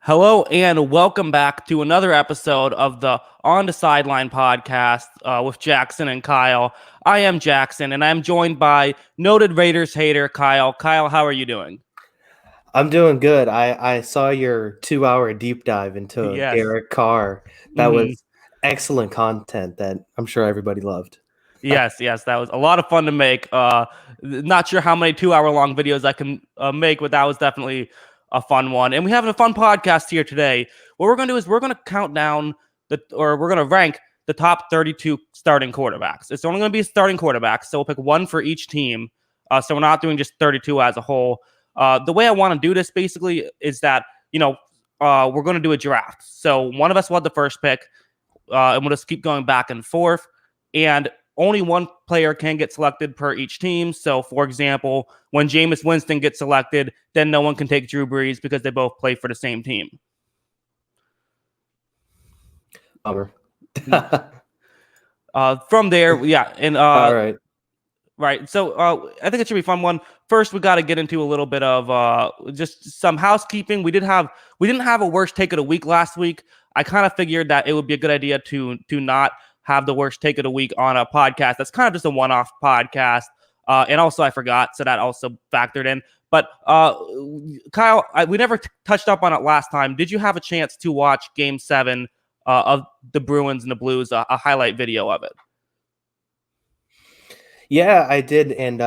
Hello and welcome back to another episode of the On the Sideline podcast with Jackson and Kyle. I am Jackson and I'm joined by noted Raiders hater Kyle. Kyle, how are you doing? I'm doing good. I saw your 2-hour deep dive into Yes. Derek Carr. That Mhm. was excellent content that I'm sure everybody loved. Yes, that was a lot of fun to make. Not sure how many 2 hour long videos I can make, but that was definitely a fun one. And we have a fun podcast here today. What we're going to do is we're going to count down we're going to rank the top 32 starting quarterbacks. It's only going to be starting quarterbacks, so we'll pick one for each team. So we're not doing just 32 as a whole. The way I want to do this basically is that we're going to do a draft. So one of us will have the first pick, and we'll just keep going back and forth. And only one player can get selected per each team. So, for example, when Jameis Winston gets selected, then no one can take Drew Brees because they both play for the same team. Bummer. From there, yeah, and All right. right. So I think it should be a fun one. First, we got to get into a little bit of just some housekeeping. We didn't have a worst take of the week last week. I kind of figured that it would be a good idea to not have the worst take of the week on a podcast. That's kind of just a one-off podcast. And also I forgot, so that also factored in. But Kyle, we never touched up on it last time. Did you have a chance to watch Game 7 of the Bruins and the Blues, a highlight video of it? Yeah, I did. And,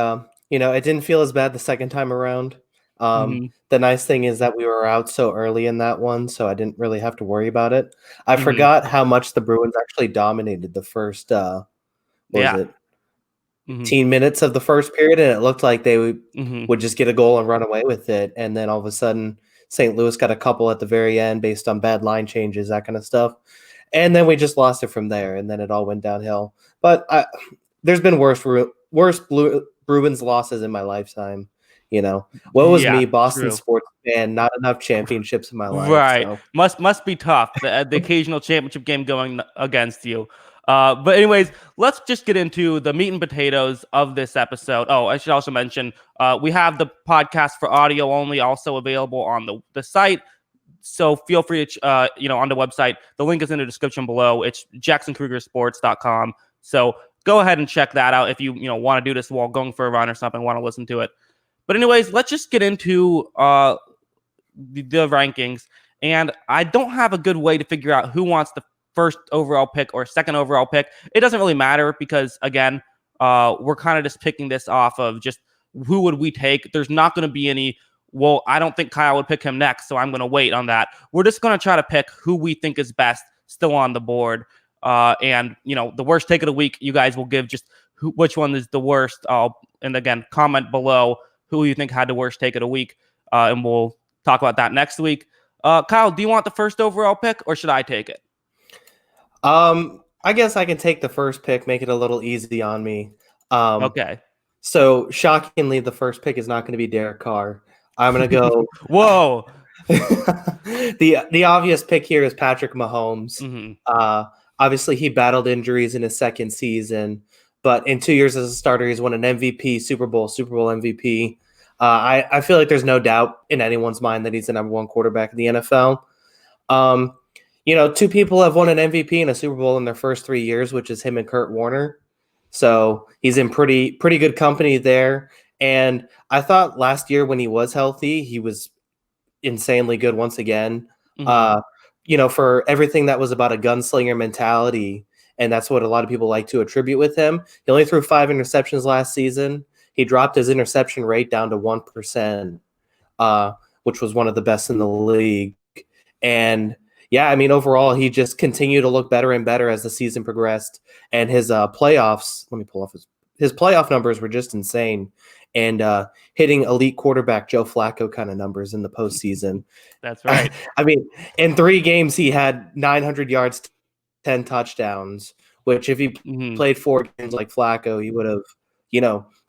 it didn't feel as bad the second time around. The nice thing is that we were out so early in that one, so I didn't really have to worry about it. I forgot how much the Bruins actually dominated the first, Yeah. 15 minutes of the first period, and it looked like they would just get a goal and run away with it. And then all of a sudden, St. Louis got a couple at the very end based on bad line changes, that kind of stuff. And then we just lost it from there, and then it all went downhill. But there's been worse Bruins losses in my lifetime. What was me, Boston true. sports fan, not enough championships in my life. Right. So. Must be tough, the occasional championship game going against you. But anyways, let's just get into the meat and potatoes of this episode. Oh, I should also mention, we have the podcast for audio only also available on the site. So feel free to, on the website. The link is in the description below. It's jacksonkrugersports.com. So go ahead and check that out if you want to do this while going for a run or something, want to listen to it. But anyways, let's just get into the rankings. And I don't have a good way to figure out who wants the first overall pick or second overall pick. It doesn't really matter because, again, we're kind of just picking this off of just who would we take. There's not going to be any, well, I don't think Kyle would pick him next, so I'm going to wait on that. We're just going to try to pick who we think is best still on the board. And the worst take of the week, you guys will give just which one is the worst. And again, comment below who you think had the worst take of the week, and we'll talk about that next week. Kyle, do you want the first overall pick, or should I take it? I guess I can take the first pick, make it a little easy on me. Okay. So shockingly, the first pick is not going to be Derek Carr. I'm going to go. Whoa. The obvious pick here is Patrick Mahomes. Obviously, he battled injuries in his second season, but in 2 years as a starter, he's won an MVP, Super Bowl MVP. I feel like there's no doubt in anyone's mind that he's the number one quarterback in the NFL. Two people have won an MVP and a Super Bowl in their first 3 years, which is him and Kurt Warner. So he's in pretty good company there. And I thought last year when he was healthy, he was insanely good once again. For everything that was about a gunslinger mentality, and that's what a lot of people like to attribute with him. He only threw 5 interceptions last season. He dropped his interception rate down to 1%, which was one of the best in the league. And yeah, I mean, overall, he just continued to look better and better as the season progressed. And his playoffs, let me pull off his playoff numbers were just insane. And hitting elite quarterback Joe Flacco kind of numbers in the postseason. That's right. I mean, in 3 games, he had 900 yards, 10 touchdowns, which if he played 4 games like Flacco, he would have,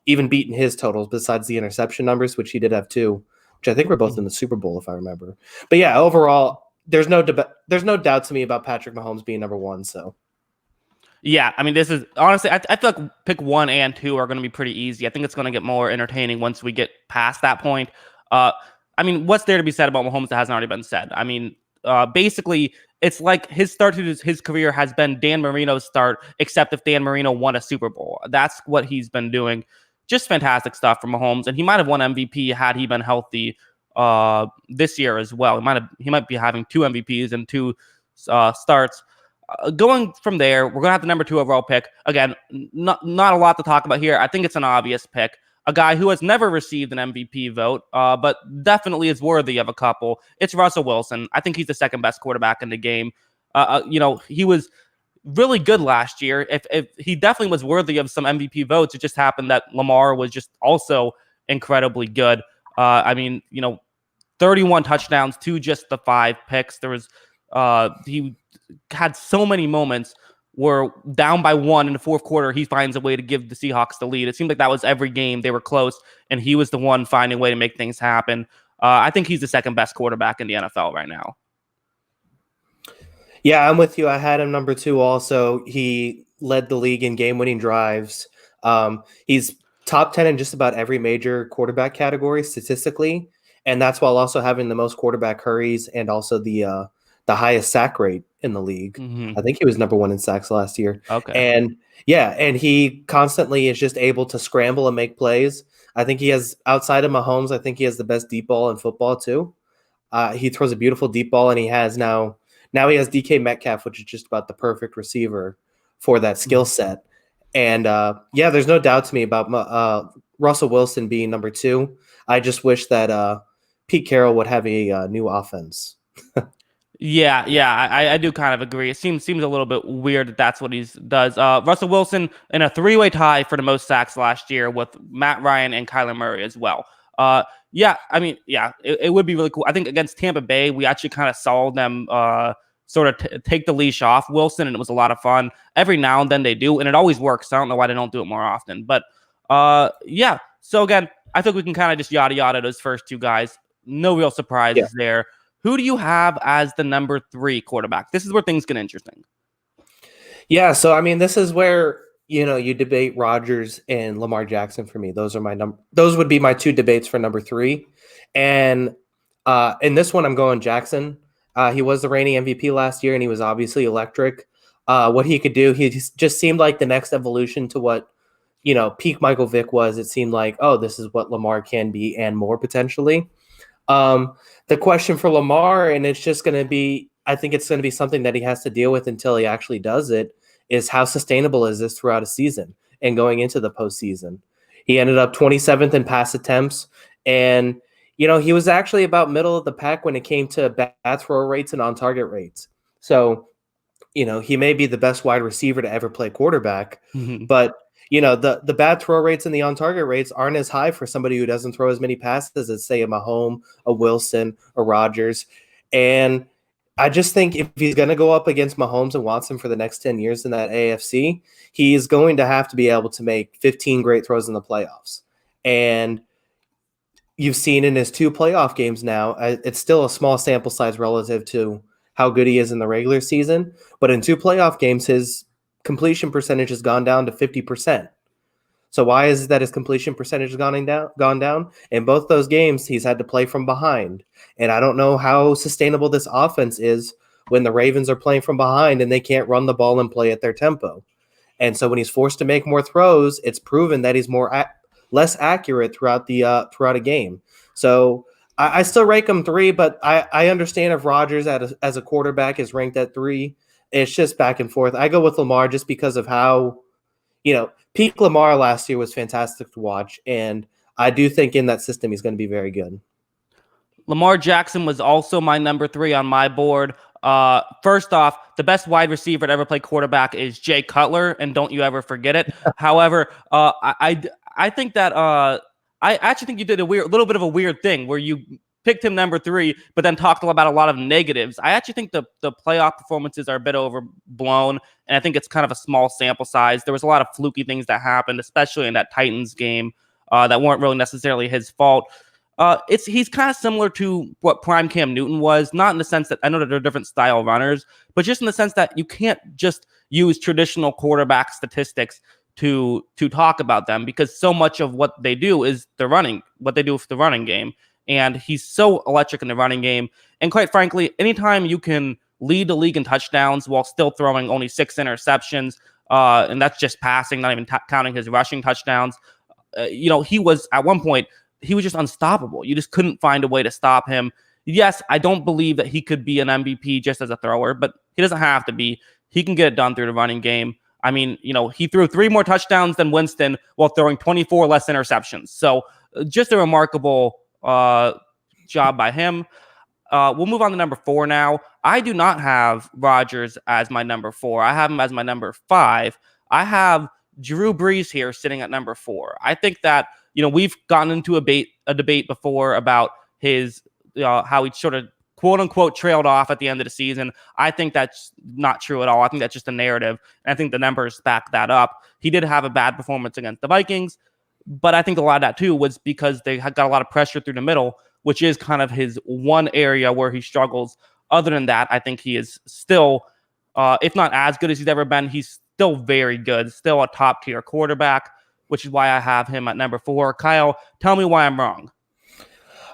even beaten his totals besides the interception numbers, which he did have 2, which I think were both in the Super Bowl, if I remember. But yeah, overall, there's no doubt to me about Patrick Mahomes being number 1. So. Yeah, I mean, this is honestly, I feel like pick 1 and 2 are going to be pretty easy. I think it's going to get more entertaining once we get past that point. I I mean, what's there to be said about Mahomes that hasn't already been said? I mean, basically, it's like his start to his career has been Dan Marino's start, except if Dan Marino won a Super Bowl. That's what he's been doing. Just fantastic stuff from Mahomes, and he might have won MVP had he been healthy this year as well. He might be having 2 MVPs and 2 starts. Going from there, we're gonna have the number 2 overall pick. Again, not a lot to talk about here. I think it's an obvious pick. A guy who has never received an MVP vote, but definitely is worthy of a couple. It's Russell Wilson. I think he's the second best quarterback in the game. He was really good last year. If he definitely was worthy of some MVP votes, it just happened that Lamar was just also incredibly good. 31 touchdowns to just the 5 picks. He had so many moments where down by 1 in the fourth quarter, he finds a way to give the Seahawks the lead. It seemed like that was every game. They were close, and he was the one finding a way to make things happen. I think he's the second best quarterback in the NFL right now. Yeah, I'm with you. I had him number 2 also. He led the league in game-winning drives. He's top 10 in just about every major quarterback category statistically, and that's while also having the most quarterback hurries and also the highest sack rate in the league. Mm-hmm. I think he was number 1 in sacks last year. Okay. And he constantly is just able to scramble and make plays. I think he has, outside of Mahomes, I think he has the best deep ball in football too. He throws a beautiful deep ball, and he has now he has DK Metcalf, which is just about the perfect receiver for that skill set. And there's no doubt to me about Russell Wilson being number 2. I just wish that Pete Carroll would have a new offense. Yeah, I do kind of agree. It seems a little bit weird that that's what he does. Russell Wilson in a 3-way tie for the most sacks last year with Matt Ryan and Kyler Murray as well. It would be really cool. I think against Tampa Bay, we actually kind of saw them sort of take the leash off Wilson, and it was a lot of fun. Every now and then they do, and it always works. I don't know why they don't do it more often. But so again, I think we can kind of just yada those first 2 guys. No real surprises there. Who do you have as the number 3 quarterback? This is where things get interesting. Yeah, so I mean, this is where you debate Rodgers and Lamar Jackson for me. Those would be my 2 debates for number 3. And in this one, I'm going Jackson. He was the reigning MVP last year, and he was obviously electric. What he could do, he just seemed like the next evolution to what peak Michael Vick was. It seemed like, oh, this is what Lamar can be and more potentially. The question for Lamar, and it's just going to be, I think it's going to be something that he has to deal with until he actually does it, is how sustainable is this throughout a season and going into the postseason. He ended up 27th in pass attempts, and he was actually about middle of the pack when it came to bad throw rates and on-target rates. So, he may be the best wide receiver to ever play quarterback, but the bad throw rates and the on-target rates aren't as high for somebody who doesn't throw as many passes as, say, a Mahomes, a Wilson, a Rodgers. And I just think if he's going to go up against Mahomes and Watson for the next 10 years in that AFC, he's going to have to be able to make 15 great throws in the playoffs. And you've seen in his 2 playoff games now, it's still a small sample size relative to how good he is in the regular season. But in 2 playoff games, his completion percentage has gone down to 50%. So why is it that his completion percentage has gone down? In both those games, he's had to play from behind. And I don't know how sustainable this offense is when the Ravens are playing from behind and they can't run the ball and play at their tempo. And so when he's forced to make more throws, it's proven that he's less accurate throughout a game. So I still rank him 3, but I understand if Rodgers as a quarterback is ranked at 3. It's just back and forth. I go with Lamar just because of how, peak Lamar last year was fantastic to watch. And I do think in that system, he's going to be very good. Lamar Jackson was also my number 3 on my board. First off, the best wide receiver to ever play quarterback is Jay Cutler, and don't you ever forget it. However, I think that I actually think you did a little bit of a weird thing where you picked him number 3, but then talked about a lot of negatives. I actually think the playoff performances are a bit overblown, and I think it's kind of a small sample size. There was a lot of fluky things that happened, especially in that Titans game, that weren't really necessarily his fault. He's kind of similar to what prime Cam Newton was, not in the sense that I know that they're different style runners, but just in the sense that you can't just use traditional quarterback statistics to talk about them, because so much of what they do is what they do with the running game. and he's so electric in the running game. And quite frankly, anytime you can lead the league in touchdowns while still throwing only 6 interceptions, and that's just passing, not even counting his rushing touchdowns. He was at one point, he was just unstoppable. You just couldn't find a way to stop him. Yes, I don't believe that he could be an MVP just as a thrower, but he doesn't have to be. He can get it done through the running game. I mean, he threw 3 more touchdowns than Winston while throwing 24 less interceptions. So just a remarkable job by him. We'll move on to number 4 now. I do not have Rodgers as my number 4. I have him as my number 5. I have Drew Brees here sitting at number 4. I think that, we've gotten into a debate before about his how he sort of quote unquote trailed off at the end of the season. I think that's not true at all. I think that's just a narrative. And I think the numbers back that up. He did have a bad performance against the Vikings, but I think a lot of that too was because they had got a lot of pressure through the middle, which is kind of his one area where he struggles. Other than that, I think he is still, if not as good as he's ever been, he's still very good, still a top tier quarterback, which is why I have him at number 4. Kyle, tell me why I'm wrong.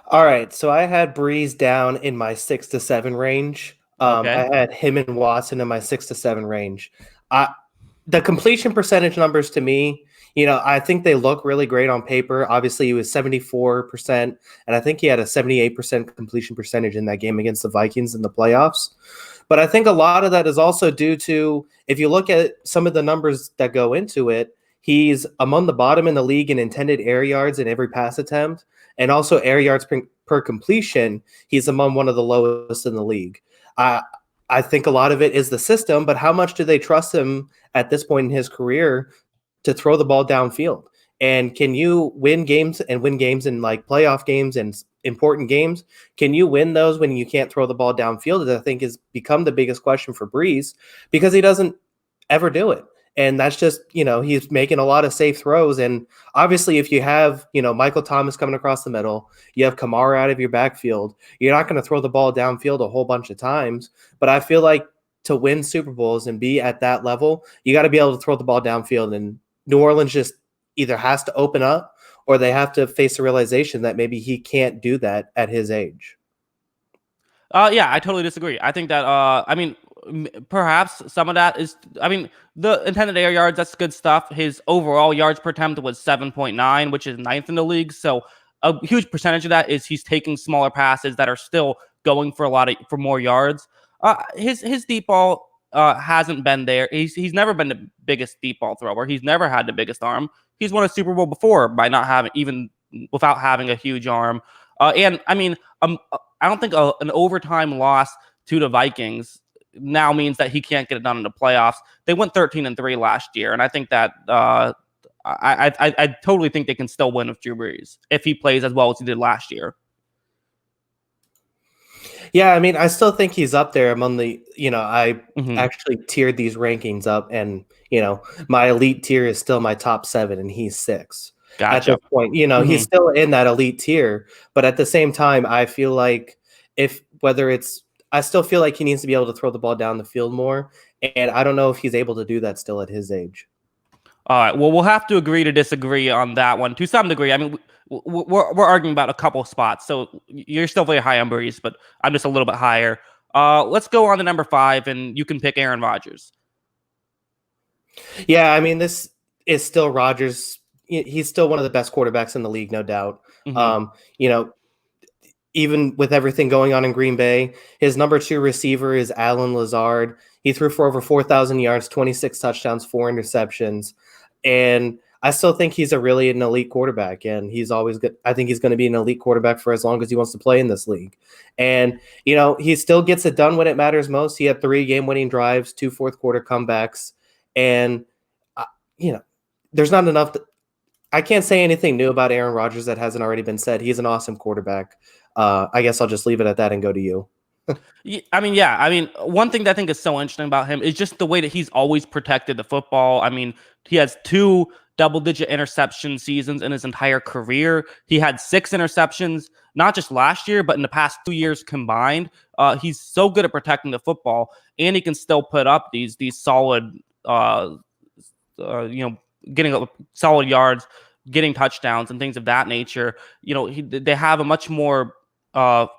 All right, so I had Breeze down in my 6 to 7 range. Okay. I had him and Watson in my 6 to 7 range. The completion percentage numbers to me, I think they look really great on paper. Obviously, he was 74%, and I think he had a 78% completion percentage in that game against the Vikings in the playoffs. But I think a lot of that is also due to, if you look at some of the numbers that go into it, he's among the bottom in the league in intended air yards in every pass attempt. And also air yards per completion, he's among one of the lowest in the league. I think a lot of it is the system, but how much do they trust him at this point in his career to throw the ball downfield? And can you win games in like playoff games and important games? Can you win those when you can't throw the ball downfield? I think has become the biggest question for Breeze because he doesn't ever do it. And that's just, he's making a lot of safe throws. And obviously, if you have, Michael Thomas coming across the middle, you have Kamara out of your backfield, you're not going to throw the ball downfield a whole bunch of times. But I feel like to win Super Bowls and be at that level, you got to be able to throw the ball downfield. And New Orleans just either has to open up or they have to face the realization that maybe he can't do that at his age. Yeah, I totally disagree. I think that, perhaps some of that is, the intended air yards, that's good stuff. His overall yards per attempt was 7.9, which is 9th in the league. So a huge percentage of that is he's taking smaller passes that are still going for for more yards. His deep ball hasn't been there. He's never been the biggest deep ball thrower. He's never had the biggest arm. He's won a Super Bowl before by not having, even without having a huge arm. I don't think an overtime loss to the Vikings now means that he can't get it done in the playoffs. They went 13-3 last year, and I think that I totally think they can still win with Drew Brees if he plays as well as he did last year. Yeah, I still think he's up there among the, I actually tiered these rankings up, and, my elite tier is still my top 7, and he's 6. Gotcha. At this point, he's still in that elite tier, but at the same time, I feel like I still feel like he needs to be able to throw the ball down the field more, and I don't know if he's able to do that still at his age. All right, well, we'll have to agree to disagree on that one to some degree. We're arguing about a couple spots, so you're still very high on Brees, but I'm just a little bit higher. Let's go on to number 5, and you can pick Aaron Rodgers. Yeah, this is still Rodgers. He's still one of the best quarterbacks in the league, no doubt. Even with everything going on in Green Bay, his number 2 receiver is Allen Lazard. He threw for over 4,000 yards, 26 touchdowns, 4 interceptions. And I still think he's an elite quarterback, and he's always good. I think he's going to be an elite quarterback for as long as he wants to play in this league. And, he still gets it done when it matters most. He had 3 game-winning drives, 2 fourth-quarter comebacks. And, there's not enough. I can't say anything new about Aaron Rodgers that hasn't already been said. He's an awesome quarterback. I guess I'll just leave it at that and go to you. One thing that I think is so interesting about him is just the way that he's always protected the football. He has 2 double-digit interception seasons in his entire career. He had 6 interceptions, not just last year, but in the past 2 years combined. He's so good at protecting the football, and he can still put up these solid, getting up solid yards getting touchdowns and things of that nature. They have a much more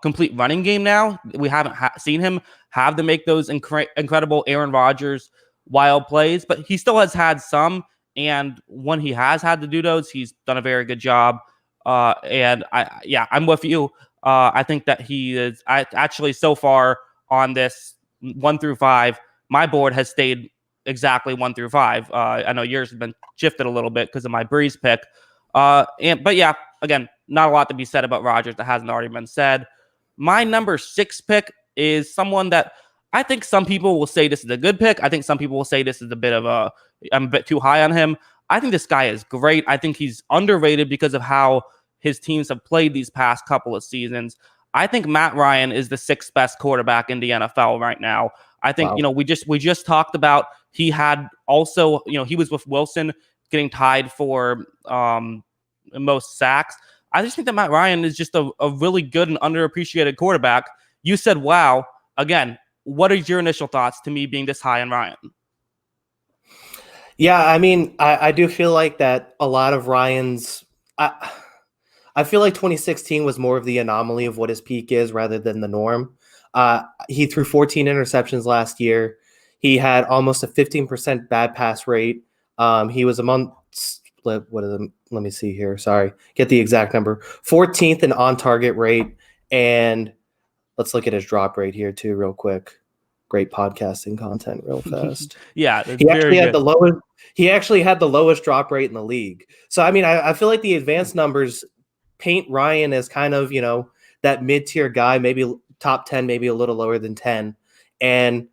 complete running game now. We haven't seen him have to make those incredible Aaron Rodgers wild plays, but he still has had some. And when he has had to do those, he's done a very good job. And I'm with you. I think that he is actually so far on this 1 through 5. My board has stayed exactly 1 through 5. I know yours has been shifted a little bit because of my Breeze pick. But yeah, again, not a lot to be said about Rodgers that hasn't already been said. My number 6 pick is someone that I think some people will say this is a good pick. I think some people will say this is I'm a bit too high on him. I think this guy is great. I think he's underrated because of how his teams have played these past couple of seasons. I think Matt Ryan is the 6th best quarterback in the NFL right now. I think, Wow. we just talked about, he had also, he was with Wilson getting tied for most sacks. I just think that Matt Ryan is just a really good and underappreciated quarterback. You said, wow. Again, what are your initial thoughts to me being this high on Ryan? Yeah, I mean, I do feel like that a lot of Ryan's. I feel like 2016 was more of the anomaly of what his peak is rather than the norm. He threw 14 interceptions last year. He had almost a 15% bad pass rate. He was let me see here. Sorry, get the exact number. 14th in on-target rate, and let's look at his drop rate here too, real quick. Great podcasting content, real fast. Yeah, he actually had the lowest. He actually had the lowest drop rate in the league. So I mean, I feel like the advanced numbers paint Ryan as kind of that mid-tier guy, maybe top 10, maybe a little lower than 10, and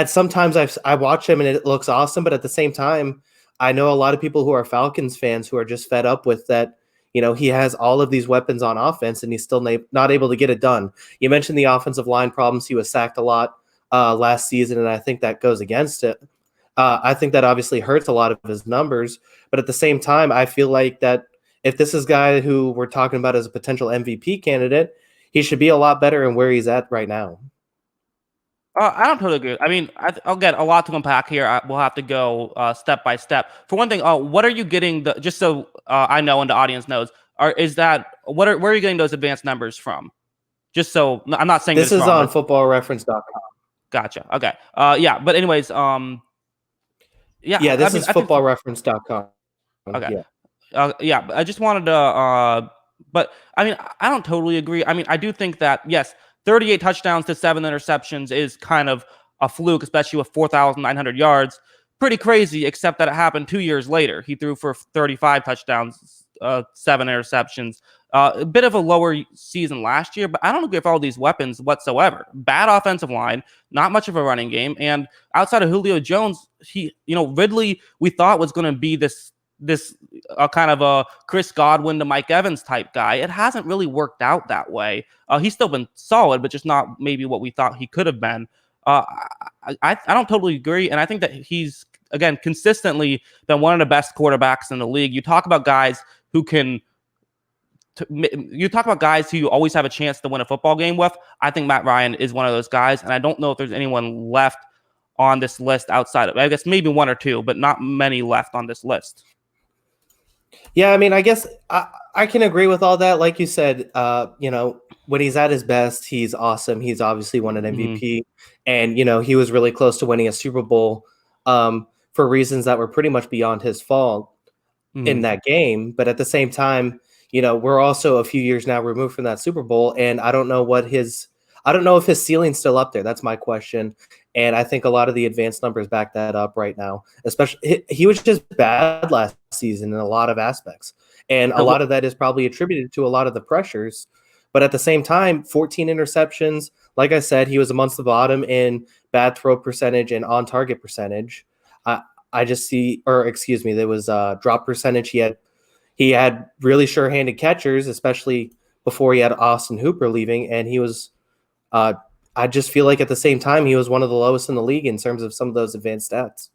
sometimes I watch him and it looks awesome, but at the same time, I know a lot of people who are Falcons fans who are just fed up with that. He has all of these weapons on offense and he's still not able to get it done. You mentioned the offensive line problems. He was sacked a lot last season, and I think that goes against it. I think that obviously hurts a lot of his numbers, but at the same time, I feel like that if this is a guy who we're talking about as a potential MVP candidate, he should be a lot better in where he's at right now. I don't totally agree. I mean, I'll get a lot to unpack here. We'll have to go step by step. For one thing, what are you getting? Just so I know and the audience knows, where are you getting those advanced numbers from? Just so I'm not saying this is wrong, on footballreference.com. Gotcha. Okay. Yeah. But anyways, this is footballreference.com. Okay. Yeah. I just wanted to. But I mean, I don't totally agree. I mean, I do think that yes, 38 touchdowns to 7 interceptions is kind of a fluke, especially with 4,900 yards. Pretty crazy, except that it happened 2 years later. He threw for 35 touchdowns, 7 interceptions. A bit of a lower season last year, but I don't agree with all these weapons whatsoever. Bad offensive line, not much of a running game, and outside of Julio Jones, Ridley we thought was going to be this kind of a Chris Godwin to Mike Evans type guy. It hasn't really worked out that way. He's still been solid, but just not maybe what we thought he could have been. I don't totally agree, and I think that he's again consistently been one of the best quarterbacks in the league. You talk about guys who you always have a chance to win a football game with. I think Matt Ryan is one of those guys, and I don't know if there's anyone left on this list outside of, I guess maybe one or two, but not many left on this list. Yeah, I mean, I guess I can agree with all that. Like you said, when he's at his best, he's awesome. He's obviously won an MVP, and he was really close to winning a Super Bowl for reasons that were pretty much beyond his fault in that game. But at the same time, we're also a few years now removed from that Super Bowl, and I don't know if his ceiling's still up there. That's my question. And I think a lot of the advanced numbers back that up right now. Especially, he was just bad last season in a lot of aspects. And a lot of that is probably attributed to a lot of the pressures. But at the same time, 14 interceptions. Like I said, he was amongst the bottom in bad throw percentage and on-target percentage. There was drop percentage. He had really sure-handed catchers, especially before he had Austin Hooper leaving. And he was I just feel like at the same time, he was one of the lowest in the league in terms of some of those advanced stats.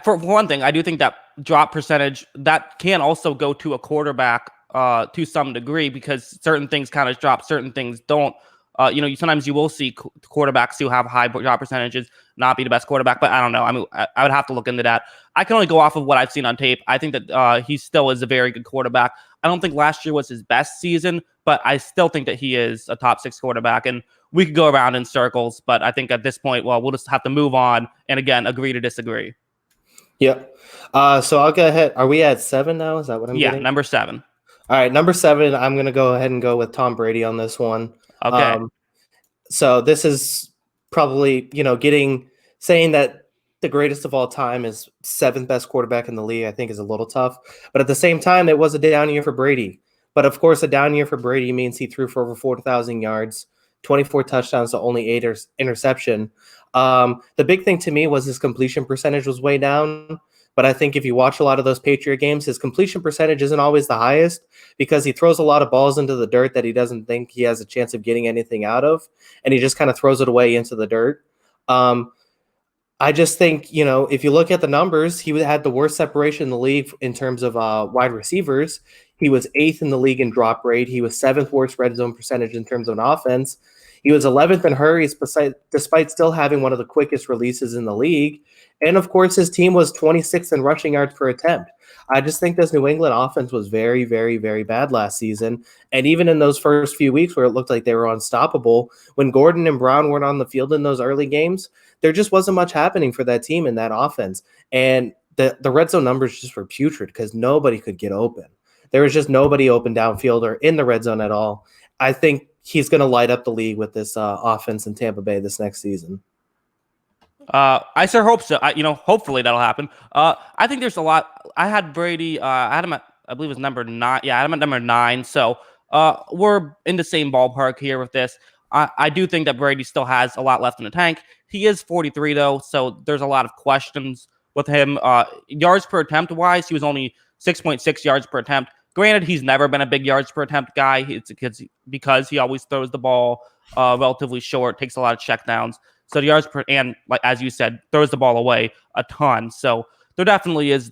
For one thing, I do think that drop percentage, that can also go to a quarterback to some degree because certain things kind of drop, certain things don't. Sometimes you will see quarterbacks who have high drop percentages not be the best quarterback, but I don't know. I mean, I would have to look into that. I can only go off of what I've seen on tape. I think that he still is a very good quarterback. I don't think last year was his best season, but I still think that he is a top 6 quarterback. And we could go around in circles, but I think at this point, well, we'll just have to move on and again agree to disagree. Yep. So I'll go ahead. Are we at 7 now? Is that what I'm getting? Yeah, number 7. All right, number 7. I'm going to go ahead and go with Tom Brady on this one. Okay. So this is probably, saying that the greatest of all time is 7th best quarterback in the league, I think is a little tough. But at the same time, it was a down year for Brady. But of course, a down year for Brady means he threw for over 4,000 yards, 24 touchdowns to only 8 interception. The big thing to me was his completion percentage was way down. But I think if you watch a lot of those Patriot games, his completion percentage isn't always the highest because he throws a lot of balls into the dirt that he doesn't think he has a chance of getting anything out of, and he just kind of throws it away into the dirt. I just think, if you look at the numbers, he had the worst separation in the league in terms of wide receivers. He was 8th in the league in drop rate. He was 7th worst red zone percentage in terms of an offense. He was 11th in hurries, despite still having one of the quickest releases in the league. And, of course, his team was 26th in rushing yards per attempt. I just think this New England offense was very, very, very bad last season. And even in those first few weeks where it looked like they were unstoppable, when Gordon and Brown weren't on the field in those early games, there just wasn't much happening for that team in that offense. And the red zone numbers just were putrid because nobody could get open. There was just nobody open downfield or in the red zone at all. I think he's going to light up the league with this offense in Tampa Bay this next season. I sure hope so. Hopefully that'll happen. I think there's a lot. I had Brady. I had him at, I believe it was number 9. Yeah, I had him at number 9. So we're in the same ballpark here with this. I do think that Brady still has a lot left in the tank. He is 43 though, so there's a lot of questions with him. Yards per attempt wise, he was only 6.6 yards per attempt. Granted, he's never been a big yards per attempt guy. It's because he always throws the ball relatively short, takes a lot of checkdowns. So the yards per, and like as you said, throws the ball away a ton. So there definitely is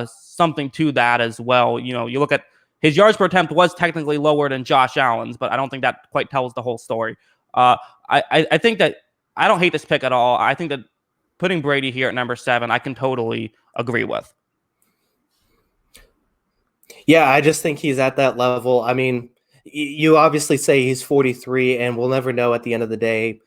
something to that as well. You look at his yards per attempt was technically lower than Josh Allen's, but I don't think that quite tells the whole story. I think that I don't hate this pick at all. I think that putting Brady here at number 7, I can totally agree with. Yeah, I just think he's at that level. I mean, you obviously say he's 43, and we'll never know at the end of the day,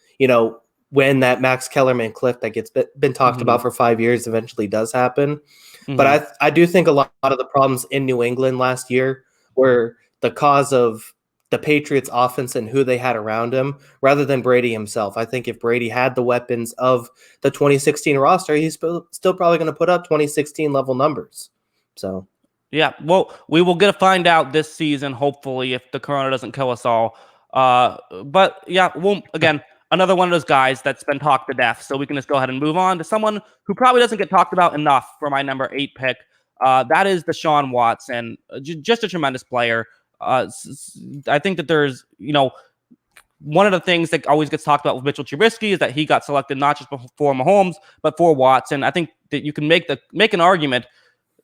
when that Max Kellerman cliff that gets been talked about for 5 years eventually does happen. Mm-hmm. But I do think a lot of the problems in New England last year were the cause of the Patriots offense and who they had around him rather than Brady himself. I think if Brady had the weapons of the 2016 roster, he's still probably going to put up 2016 level numbers. So, yeah, well, we will get to find out this season, hopefully, if the corona doesn't kill us all. But yeah, again, another one of those guys that's been talked to death. So we can just go ahead and move on to someone who probably doesn't get talked about enough for my number 8 pick. That is Deshaun Watson, just a tremendous player. I think that there's, one of the things that always gets talked about with Mitchell Trubisky is that he got selected not just for Mahomes, but for Watson. I think that you can make an argument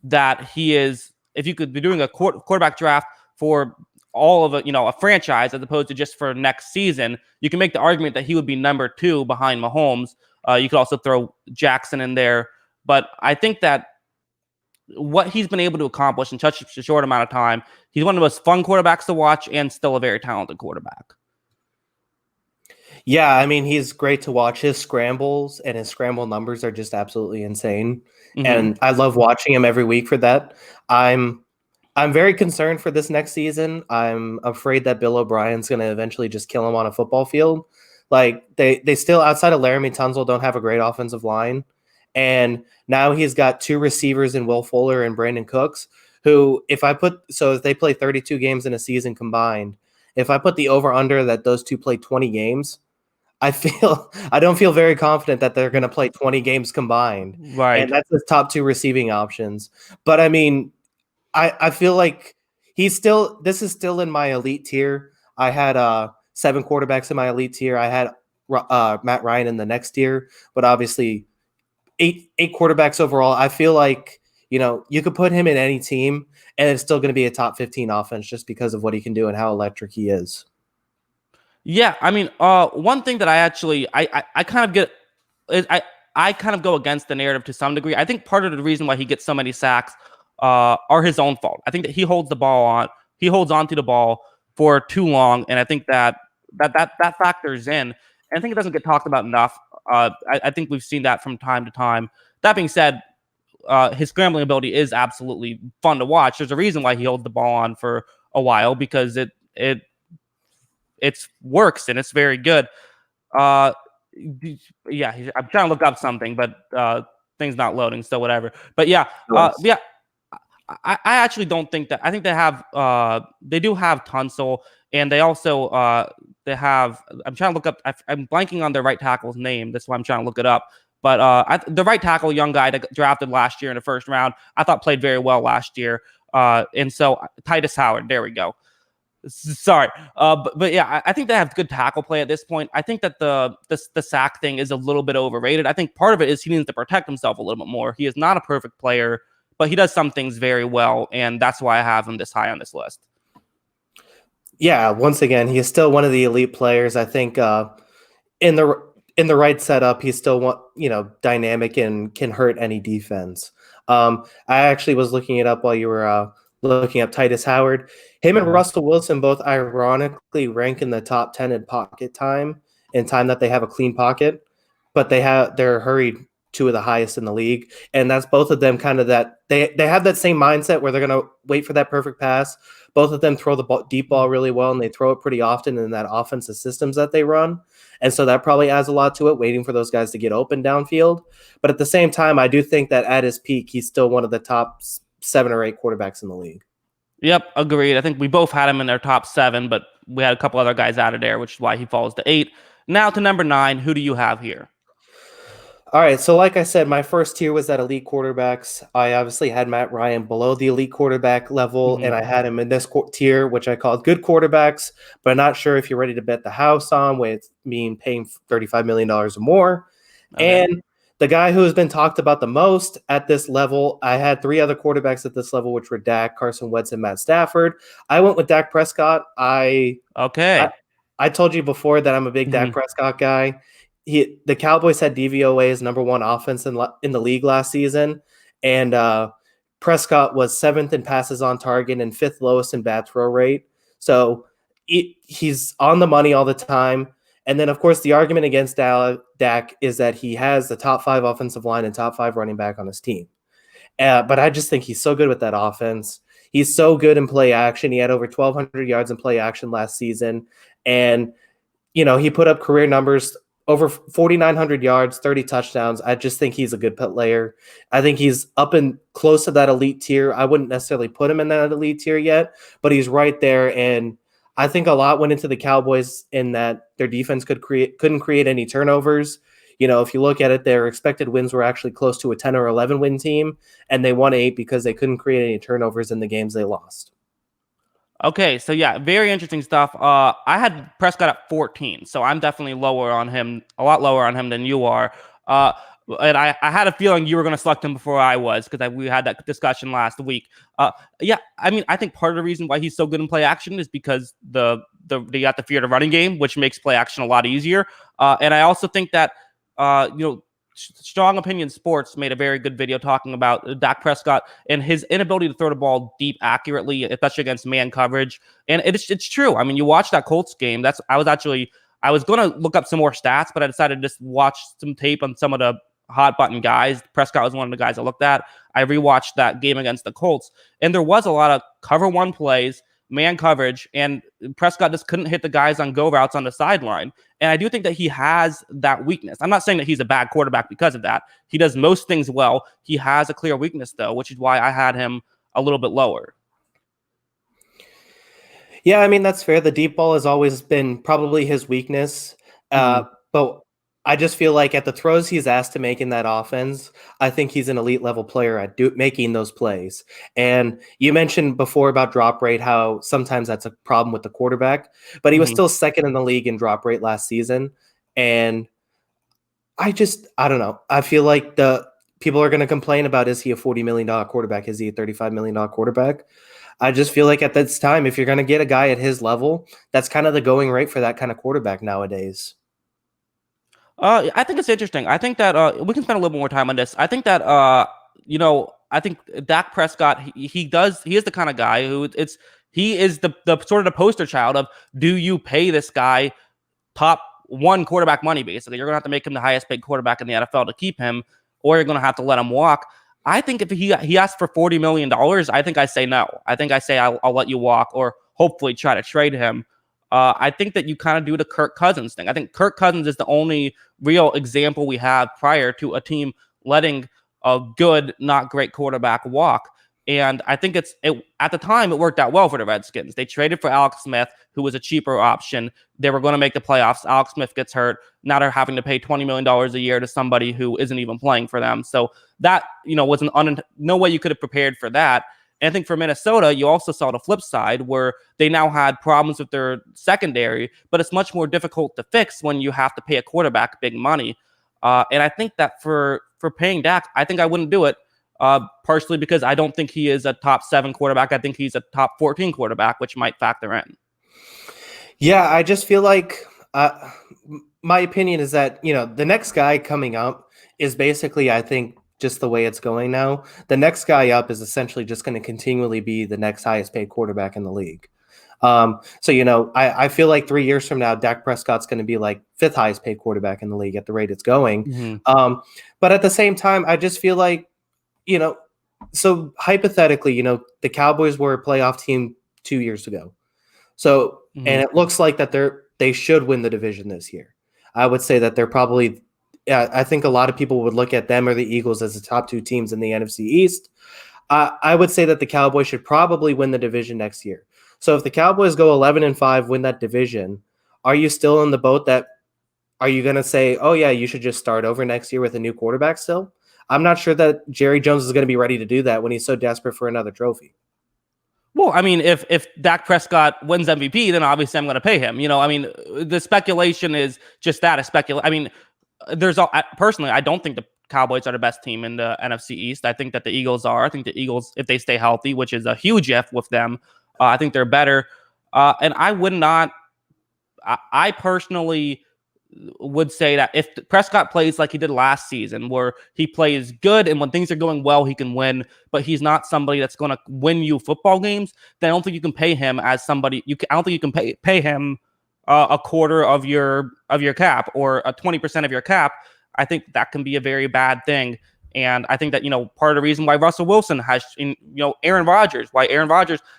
that he is, if you could be doing a quarterback draft for all of a franchise as opposed to just for next season, you can make the argument that he would be number 2 behind Mahomes. You could also throw Jackson in there, but I think that what he's been able to accomplish in such a short amount of time, he's one of the most fun quarterbacks to watch and still a very talented quarterback. Yeah, I mean, he's great to watch. His scrambles and his scramble numbers are just absolutely insane. Mm-hmm. And I love watching him every week for that. I'm very concerned for this next season. I'm afraid that Bill O'Brien's going to eventually just kill him on a football field. Like they still, outside of Laramie Tunsil, don't have a great offensive line. And now he's got 2 receivers in Will Fuller and Brandon Cooks, who if they play 32 games in a season combined, if I put the over under that those 2 play 20 games, I don't feel very confident that they're going to play 20 games combined. Right. And that's the top 2 receiving options. But I mean, I feel like this is still in my elite tier. I had 7 quarterbacks in my elite tier. I had Matt Ryan in the next tier, but obviously 8 quarterbacks overall. I feel like, you could put him in any team and it's still going to be a top 15 offense just because of what he can do and how electric he is. Yeah, I mean, one thing that I kind of get is I kind of go against the narrative to some degree. I think part of the reason why he gets so many sacks are his own fault. I think that he holds on to the ball for too long, and I think that factors in. And I think it doesn't get talked about enough. I think we've seen that from time to time. That being said, his scrambling ability is absolutely fun to watch. There's a reason why he holds the ball on for a while because it works and it's very good. Uh, yeah, I'm trying to look up something, but things not loading, so whatever. But yeah, Nice. yeah, I actually don't think that. I think they do have Tunsil, and they also they have. I'm trying to look up. I'm blanking on their right tackle's name. That's why I'm trying to look it up. But the right tackle, young guy that got drafted last year in the first round, I thought played very well last year. And so Titus Howard, there we go. Sorry, but yeah, I think they have good tackle play at this point. I think that the sack thing is a little bit overrated. I think part of it is he needs to protect himself a little bit more. He is not a perfect player, but he does some things very well, and that's why I have him this high on this list. Yeah, once again, he is still one of the elite players. I think in the in the right setup, he's still dynamic and can hurt any defense. I actually was looking it up while you were looking up Titus Howard. Him and Russell Wilson both ironically rank in the top 10 in pocket time, in time that they have a clean pocket, but they're hurried two of the highest in the league, and that's both of them kind of that they have that same mindset where they're going to wait for that perfect pass. Both of them throw the deep ball really well, and they throw it pretty often in that offensive systems that they run. And so that probably adds a lot to it, waiting for those guys to get open downfield. But at the same time, I do think that at his peak, he's still one of the top 7 or 8 quarterbacks in the league. Yep, agreed. I think we both had him in their top 7, but we had a couple other guys out of there, which is why he falls to 8. Now to number 9. Who do you have here? All right, so like I said, my first tier was at elite quarterbacks. I obviously had Matt Ryan below the elite quarterback level, and I had him in this tier, which I called good quarterbacks, but I'm not sure if you're ready to bet the house on with me paying $35 million or more. Okay. And the guy who has been talked about the most at this level, I had 3 other quarterbacks at this level, which were Dak, Carson Wentz, and Matt Stafford. I went with Dak Prescott. I told you before that I'm a big Dak Prescott guy. The Cowboys had DVOA as number 1 offense in the league last season, and Prescott was 7th in passes on target and 5th lowest in bad throw rate. So he's on the money all the time. And then, of course, the argument against Dak is that he has the top 5 offensive line and top 5 running back on his team. But I just think he's so good with that offense. He's so good in play action. He had over 1,200 yards in play action last season. And, he put up career numbers over 4,900 yards, 30 touchdowns. I just think he's a good player. I think he's up and close to that elite tier. I wouldn't necessarily put him in that elite tier yet, but he's right there. And I think a lot went into the Cowboys in that their defense couldn't create any turnovers. If you look at it, their expected wins were actually close to a 10 or 11 win team, and they won 8 because they couldn't create any turnovers in the games they lost. Okay, so yeah, very interesting stuff. I had Prescott at 14, so I'm definitely a lot lower on him than you are. And I had a feeling you were going to select him before I was because we had that discussion last week. Yeah, I mean, I think part of the reason why he's so good in play action is because they got the fear of the running game, which makes play action a lot easier. And I also think that Strong Opinion Sports made a very good video talking about Dak Prescott and his inability to throw the ball deep accurately, especially against man coverage. And it's true. I mean, you watch that Colts game. I was going to look up some more stats, but I decided to just watch some tape on some of the hot button guys. Prescott was one of the guys I looked at. I rewatched that game against the Colts, and there was a lot of cover 1 plays, man coverage, and Prescott just couldn't hit the guys on go routes on the sideline. And I do think that he has that weakness. I'm not saying that he's a bad quarterback because of that. He does most things well. He has a clear weakness, though, which is why I had him a little bit lower. Yeah, I mean, that's fair. The deep ball has always been probably his weakness. But I just feel like at the throws he's asked to make in that offense, I think he's an elite level player at making those plays. And you mentioned before about drop rate, how sometimes that's a problem with the quarterback, but he was still 2nd in the league in drop rate last season. And I don't know. I feel like the people are going to complain about, is he a $40 million quarterback? Is he a $35 million quarterback? I just feel like at this time, if you're going to get a guy at his level, that's kind of the going rate for that kind of quarterback nowadays. I think it's interesting. I think that we can spend a little more time on this. I think that I think Dak Prescott he is the kind of guy who he is the sort of the poster child of, do you pay this guy top one quarterback money? Basically, you're gonna have to make him the highest paid quarterback in the NFL to keep him, or you're gonna have to let him walk. I think if he asked for $40 million, I think I say no. I think I say I'll let you walk, or hopefully try to trade him. I think that you kind of do the Kirk Cousins thing. I think Kirk Cousins is the only real example we have prior to a team letting a good, not great quarterback walk. And I think at the time, it worked out well for the Redskins. They traded for Alex Smith, who was a cheaper option. They were going to make the playoffs. Alex Smith gets hurt. Now they're having to pay $20 million a year to somebody who isn't even playing for them. So that, was no way you could have prepared for that. And I think for Minnesota, you also saw the flip side, where they now had problems with their secondary, but it's much more difficult to fix when you have to pay a quarterback big money. And I think that for paying Dak, I think I wouldn't do it. Partially because I don't think he is a top 7 quarterback. I think he's a top 14 quarterback, which might factor in. Yeah, I just feel like my opinion is that, the next guy coming up is basically, I think, just the way it's going now. The next guy up is essentially just going to continually be the next highest paid quarterback in the league. So, I feel like 3 years from now, Dak Prescott's going to be like 5th highest paid quarterback in the league at the rate it's going. Mm-hmm. But at the same time, I just feel like, so hypothetically, the Cowboys were a playoff team 2 years ago. So, Mm-hmm. and it looks like that they should win the division this year. I would say that they're probably, I think a lot of people would look at them or the Eagles as the top 2 teams in the NFC East. I would say that the Cowboys should probably win the division next year. So if the Cowboys go 11-5, win that division, are you still in the boat are you going to say, oh yeah, you should just start over next year with a new quarterback still? I'm not sure that Jerry Jones is going to be ready to do that when he's so desperate for another trophy. Well, I mean, if Dak Prescott wins MVP, then obviously I'm going to pay him. The speculation is just that, a speculation. I mean, personally, I don't think the Cowboys are the best team in the NFC East. I think that the Eagles are. I think the Eagles, if they stay healthy, which is a huge if with them, I think they're better. And I would not. I personally would say that if Prescott plays like he did last season, where he plays good and when things are going well, he can win, but he's not somebody that's going to win you football games, then I don't think you can pay him as somebody. I don't think you can pay him a quarter of your cap or a 20% of your cap. I think that can be a very bad thing. And I think that, part of the reason why Russell Wilson has, Aaron Rodgers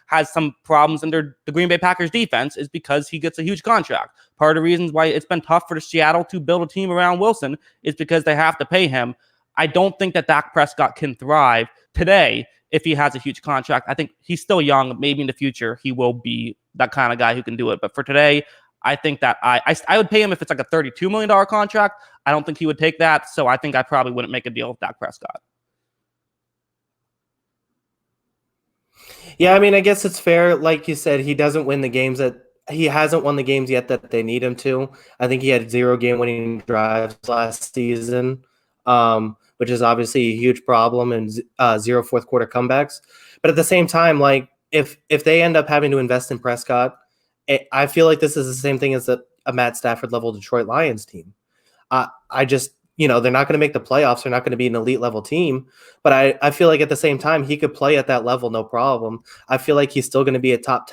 has some problems under the Green Bay Packers defense is because he gets a huge contract. Part of the reasons why it's been tough for Seattle to build a team around Wilson is because they have to pay him. I don't think that Dak Prescott can thrive today if he has a huge contract. I think he's still young. Maybe in the future he will be that kind of guy who can do it. But for today, I think that I would pay him if it's like a $32 million contract. I don't think he would take that. So I think I probably wouldn't make a deal with Dak Prescott. Yeah, I mean, I guess it's fair. Like you said, he hasn't won the games yet that they need him to. I think he had 0 game-winning drives last season, which is obviously a huge problem, and 0 fourth quarter comebacks. But at the same time, like if they end up having to invest in Prescott, I feel like this is the same thing as a Matt Stafford level Detroit Lions team. I just, they're not going to make the playoffs. They're not going to be an elite level team. But I feel like at the same time, he could play at that level, no problem. I feel like he's still going to be a top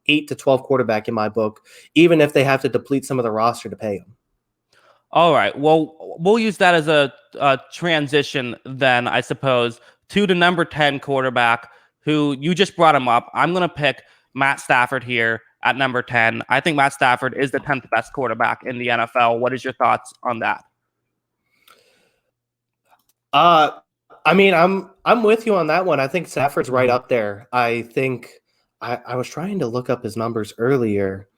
8 to 12 quarterback in my book, even if they have to deplete some of the roster to pay him. All right. Well, we'll use that as a transition then, I suppose, to the number 10 quarterback who you just brought him up. I'm going to pick Matt Stafford here at number 10. I think Matt Stafford is the 10th best quarterback in the NFL. What is your thoughts on that? I mean, I'm with you on that one. I think Stafford's right up there. I think I was trying to look up his numbers earlier.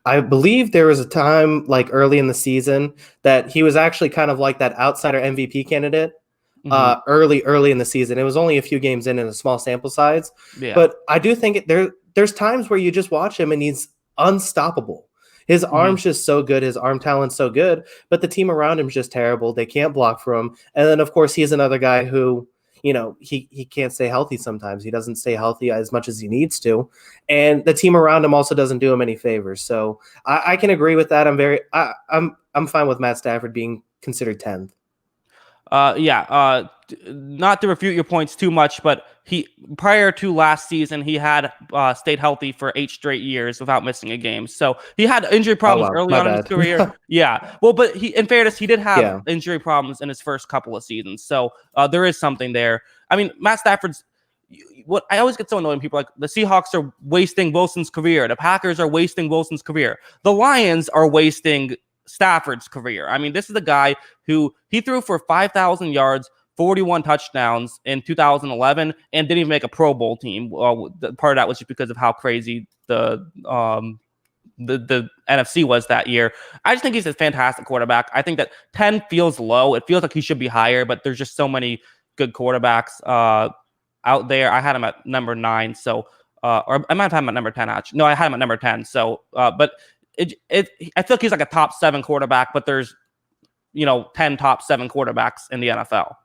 I believe there was a time like early in the season that he was actually kind of like that outsider MVP candidate. Early in the season. It was only a few games in a small sample size. Yeah. But I do think there's times where you just watch him and he's unstoppable. His arm's just so good. His arm talent's so good, but the team around him is just terrible. They can't block for him. And then, of course, he's another guy who he can't stay healthy sometimes. He doesn't stay healthy as much as he needs to, and the team around him also doesn't do him any favors. So I can agree with that. I'm fine with Matt Stafford being considered 10th. Not to refute your points too much, but he prior to last season, he had stayed healthy for 8 straight years without missing a game. So he had injury problems early on in his career. Yeah. Well, but in fairness, he did have injury problems in his first couple of seasons. So there is something there. I mean, Matt Stafford's what I always get so annoyed when people are like the Seahawks are wasting Wilson's career. The Packers are wasting Wilson's career. The Lions are wasting Stafford's career. I mean, this is a guy who he threw for 5,000 yards, 41 touchdowns in 2011, and didn't even make a Pro Bowl team. Part of that was just because of how crazy the NFC was that year. I just think he's a fantastic quarterback. I think that 10 feels low. It feels like he should be higher, but there's just so many good quarterbacks out there. I had him at number 9, so or I might have had him at number 10 actually. No, I had him at number 10. So, but I feel like he's like a top 7 quarterback, but there's 10 top 7 quarterbacks in the NFL.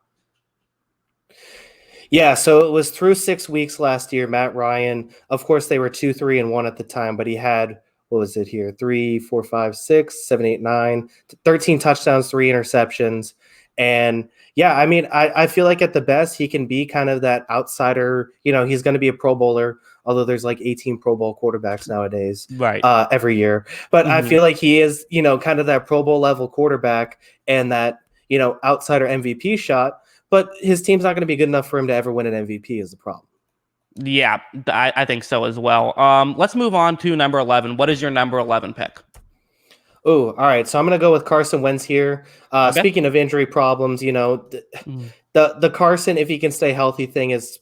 Yeah, so it was through 6 weeks last year. Matt Ryan, of course, they were 2-3-1 at the time, but he had, what was it here? 3, 4, 5, 6, 7, 8, 9, 13 touchdowns, 3 interceptions. And yeah, I mean, I feel like at the best, he can be kind of that outsider. He's going to be a Pro Bowler, although there's like 18 Pro Bowl quarterbacks nowadays, right? Every year. But I feel like he is, kind of that Pro Bowl level quarterback and that, outsider MVP shot. But his team's not going to be good enough for him to ever win an MVP is the problem. Yeah, I think so as well. Let's move on to number 11. What is your number 11 pick? Oh, all right. So I'm going to go with Carson Wentz here. Okay. Speaking of injury problems, the Carson, if he can stay healthy thing is,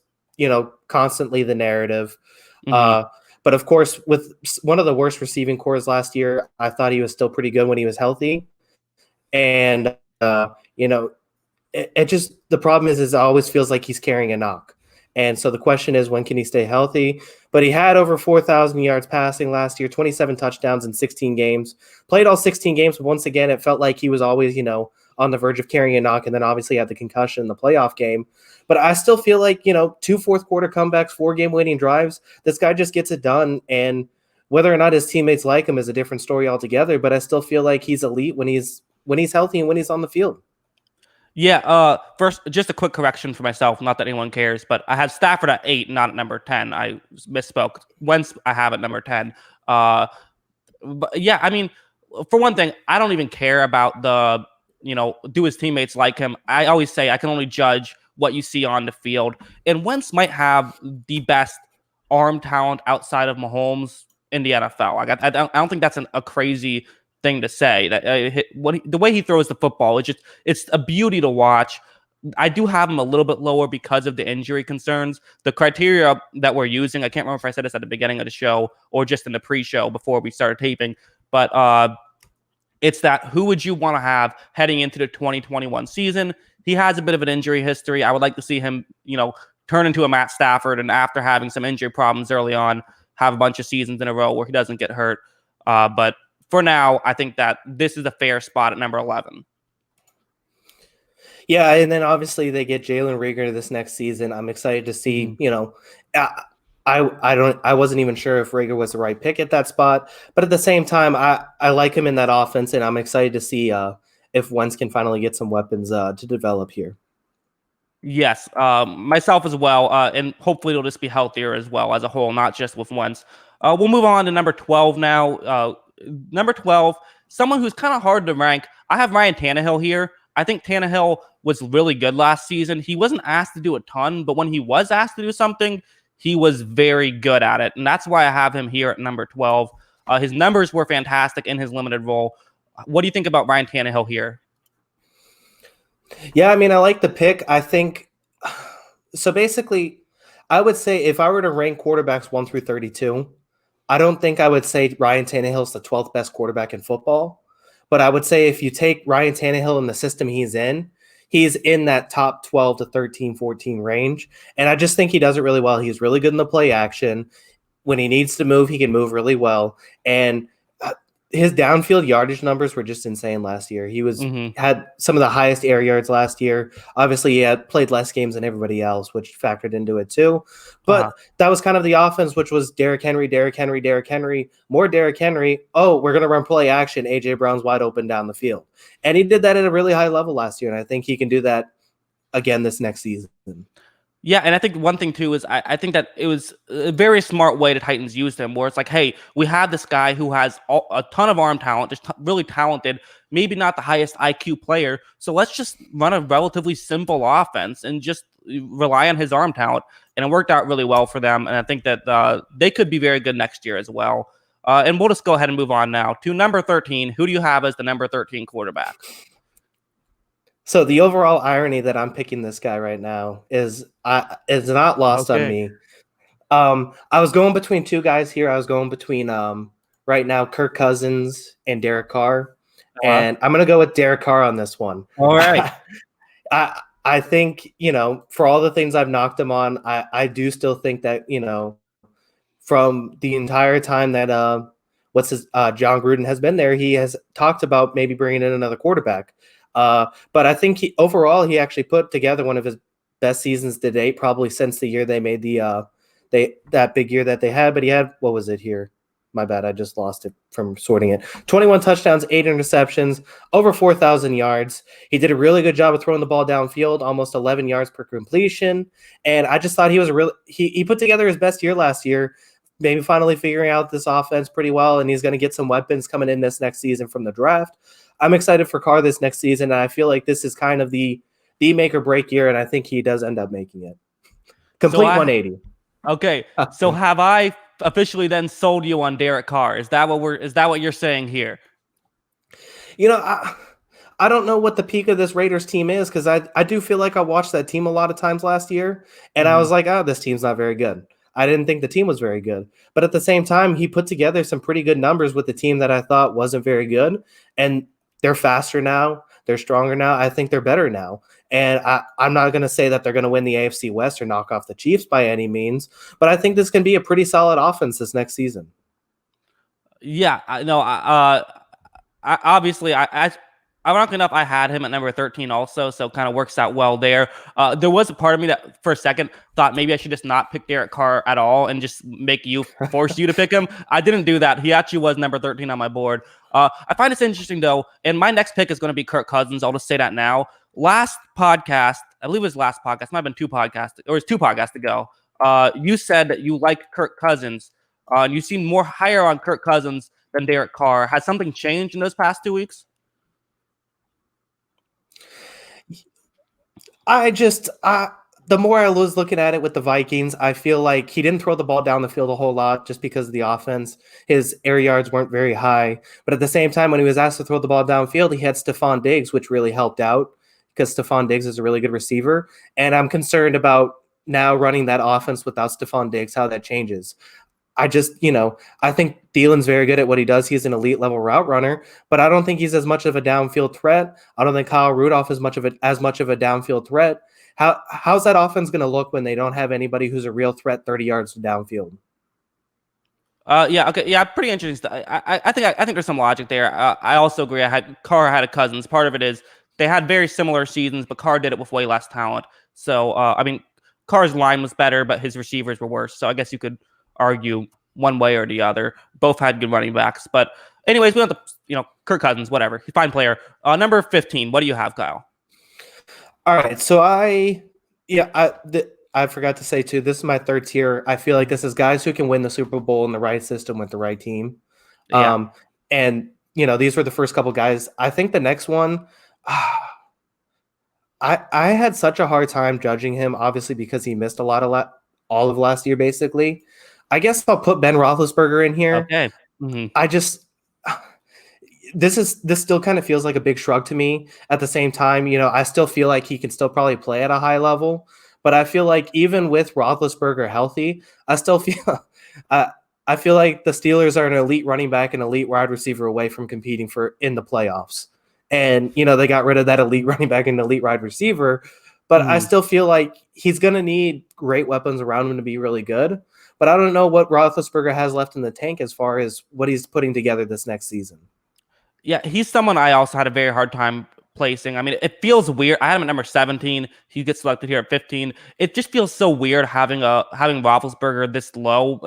constantly the narrative. But of course, with one of the worst receiving cores last year, I thought he was still pretty good when he was healthy. And, it just, the problem is it always feels like he's carrying a knock. And so the question is, when can he stay healthy? But he had over 4,000 yards passing last year, 27 touchdowns in 16 games, played all 16 games. But once again, it felt like he was always, on the verge of carrying a knock, and then obviously had the concussion in the playoff game. But I still feel like, 2 fourth quarter comebacks, 4 game winning drives, this guy just gets it done. And whether or not his teammates like him is a different story altogether. But I still feel like he's elite when he's healthy and when he's on the field. Yeah, first, just a quick correction for myself. Not that anyone cares, but I had Stafford at 8, not at number 10. I misspoke. Wentz, I have at number 10. But yeah, I mean, for one thing, I don't even care about the, do his teammates like him? I always say I can only judge what you see on the field. And Wentz might have the best arm talent outside of Mahomes in the NFL. I don't think that's a crazy thing to say. That the way he throws the football, it's a beauty to watch. I do have him a little bit lower because of the injury concerns. The criteria that we're using, I can't remember if I said this at the beginning of the show or just in the pre-show before we started taping, but it's that who would you want to have heading into the 2021 season? He has a bit of an injury history. I would like to see him, turn into a Matt Stafford, and after having some injury problems early on, have a bunch of seasons in a row where he doesn't get hurt. But for now, I think that this is a fair spot at number 11. Yeah, and then obviously they get Jalen Reagor this next season. I'm excited to see. I wasn't even sure if Reagor was the right pick at that spot, but at the same time, I like him in that offense, and I'm excited to see if Wentz can finally get some weapons to develop here. Yes, myself as well, and hopefully it'll just be healthier as well as a whole, not just with Wentz. We'll move on to number 12 now. Number 12, someone who's kind of hard to rank. I have Ryan Tannehill here. I think Tannehill was really good last season. He wasn't asked to do a ton, but when he was asked to do something, he was very good at it. And that's why I have him here at number 12. His numbers were fantastic in his limited role. What do you think about Ryan Tannehill here? Yeah, I mean, I like the pick. I think, so basically, I would say if I were to rank quarterbacks 1 through 32, I don't think I would say Ryan Tannehill is the 12th best quarterback in football. But I would say if you take Ryan Tannehill in the system he's in that top 12 to 13, 14 range. And I just think he does it really well. He's really good in the play action. When he needs to move, he can move really well. And his downfield yardage numbers were just insane last year. He Mm-hmm. had some of the highest air yards last year. Obviously, he had played less games than everybody else, which factored into it too. Uh-huh. But that was kind of the offense, which was Derrick Henry, Derrick Henry, Derrick Henry, more Derrick Henry. Oh, we're going to run play action. AJ Brown's wide open down the field. And he did that at a really high level last year. And I think he can do that again this next season. Yeah, and I think one thing too is I think that it was a very smart way the Titans used him, where it's like, hey, we have this guy who has a ton of arm talent, just really talented, maybe not the highest IQ player, so let's just run a relatively simple offense and just rely on his arm talent, and it worked out really well for them, and I think that they could be very good next year as well. And we'll just go ahead and move on now to number 13. Who do you have as the number 13 quarterback? So the overall irony that I'm picking this guy right now is not lost on me. I was going between two guys here. I was going between right now Kirk Cousins and Derek Carr, and I'm gonna go with Derek Carr on this one. All right. I think, for all the things I've knocked him on, I do still think that, from the entire time that John Gruden has been there, he has talked about maybe bringing in another quarterback. But I think overall he actually put together one of his best seasons to date, probably since the year they made that big year that they had. But he had, what was it here? My bad, I just lost it from sorting it. 21 touchdowns, 8 interceptions, over 4,000 yards. He did a really good job of throwing the ball downfield, almost 11 yards per completion. And I just thought he put together his best year last year, maybe finally figuring out this offense pretty well, and he's going to get some weapons coming in this next season from the draft. I'm excited for Carr this next season, and I feel like this is kind of the make or break year, and I think he does end up making it. Complete 180. Okay, so have I officially then sold you on Derek Carr? Is that what you're saying here? I don't know what the peak of this Raiders team is, because I do feel like I watched that team a lot of times last year, and I was like, this team's not very good. I didn't think the team was very good. But at the same time, he put together some pretty good numbers with the team that I thought wasn't very good, and they're faster now. They're stronger now. I think they're better now. And I'm not going to say that they're going to win the AFC West or knock off the Chiefs by any means, but I think this can be a pretty solid offense this next season. Yeah, I know. Obviously, ironically enough, I had him at number 13 also, so kind of works out well there. There was a part of me that for a second thought maybe I should just not pick Derek Carr at all and just force you to pick him. I didn't do that. He actually was number 13 on my board. I find this interesting, though, and my next pick is going to be Kirk Cousins. I'll just say that now. Last podcast, I believe it was last podcast, it might have been 2 podcasts ago, you said that you like Kirk Cousins, and you seem more higher on Kirk Cousins than Derek Carr. Has something changed in those past 2 weeks? The more I was looking at it with the Vikings, I feel like he didn't throw the ball down the field a whole lot just because of the offense. His air yards weren't very high. But at the same time, when he was asked to throw the ball downfield, he had Stephon Diggs, which really helped out because Stephon Diggs is a really good receiver. And I'm concerned about now running that offense without Stephon Diggs, how that changes. I think Thielen's very good at what he does. He's an elite level route runner, but I don't think he's as much of a downfield threat. I don't think Kyle Rudolph is as much of a downfield threat. How's that offense going to look when they don't have anybody who's a real threat 30 yards downfield? Pretty interesting. I think there's some logic there. I also agree. Carr had a Cousins. Part of it is they had very similar seasons, but Carr did it with way less talent. So Carr's line was better, but his receivers were worse. So I guess you could argue one way or the other. Both had good running backs, but anyways, we don't have to, Kirk Cousins, whatever. He's a fine player. Number 15. What do you have, Kyle? All right, so I forgot to say too, this is my third tier. I feel like this is guys who can win the Super Bowl in the right system with the right team. Yeah. And these were the first couple guys. I think the next one, I had such a hard time judging him, obviously because he missed all of last year, basically. I guess I'll put Ben Roethlisberger in here. Okay. Mm-hmm. This still kind of feels like a big shrug to me. At the same time, I still feel like he can still probably play at a high level. But I feel like even with Roethlisberger healthy, I still feel I feel like the Steelers are an elite running back and elite wide receiver away from competing in the playoffs. And they got rid of that elite running back and elite wide receiver. But I still feel like he's going to need great weapons around him to be really good. but I don't know what Roethlisberger has left in the tank as far as what he's putting together this next season. Yeah, he's someone I also had a very hard time placing. I mean, it feels weird. I had him at number 17. He gets selected here at 15. It just feels so weird having Roethlisberger this low.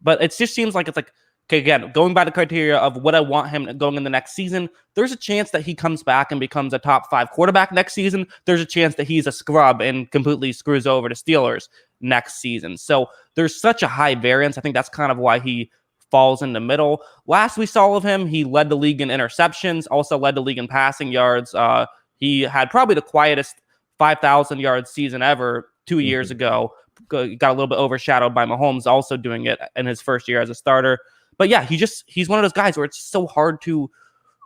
But it just seems like it's like, okay, again, going by the criteria of what I want him going in the next season, there's a chance that he comes back and becomes a top 5 quarterback next season. There's a chance that he's a scrub and completely screws over the Steelers next season. So there's such a high variance. I think that's kind of why he falls in the middle. Last we saw of him, he led the league in interceptions, also led the league in passing yards. He had probably the quietest 5,000 yard season ever 2 years ago. Got a little bit overshadowed by Mahomes also doing it in his first year as a starter. But yeah, he's one of those guys where it's so hard to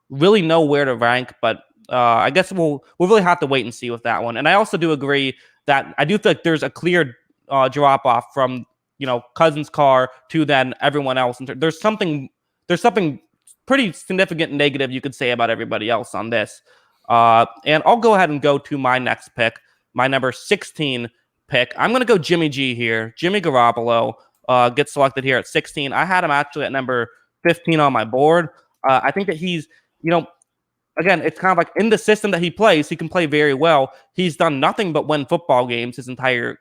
really know where to rank. But I guess we'll really have to wait and see with that one. And I also do agree that I do feel like there's a clear drop off from Cousins' Carr to then everyone else. There's something pretty significant negative you could say about everybody else on this. And I'll go ahead and go to my next pick, my number 16 pick. I'm going to go Jimmy G here. Jimmy Garoppolo gets selected here at 16. I had him actually at number 15 on my board. I think that he's, again, it's kind of like in the system that he plays, he can play very well. He's done nothing but win football games his entire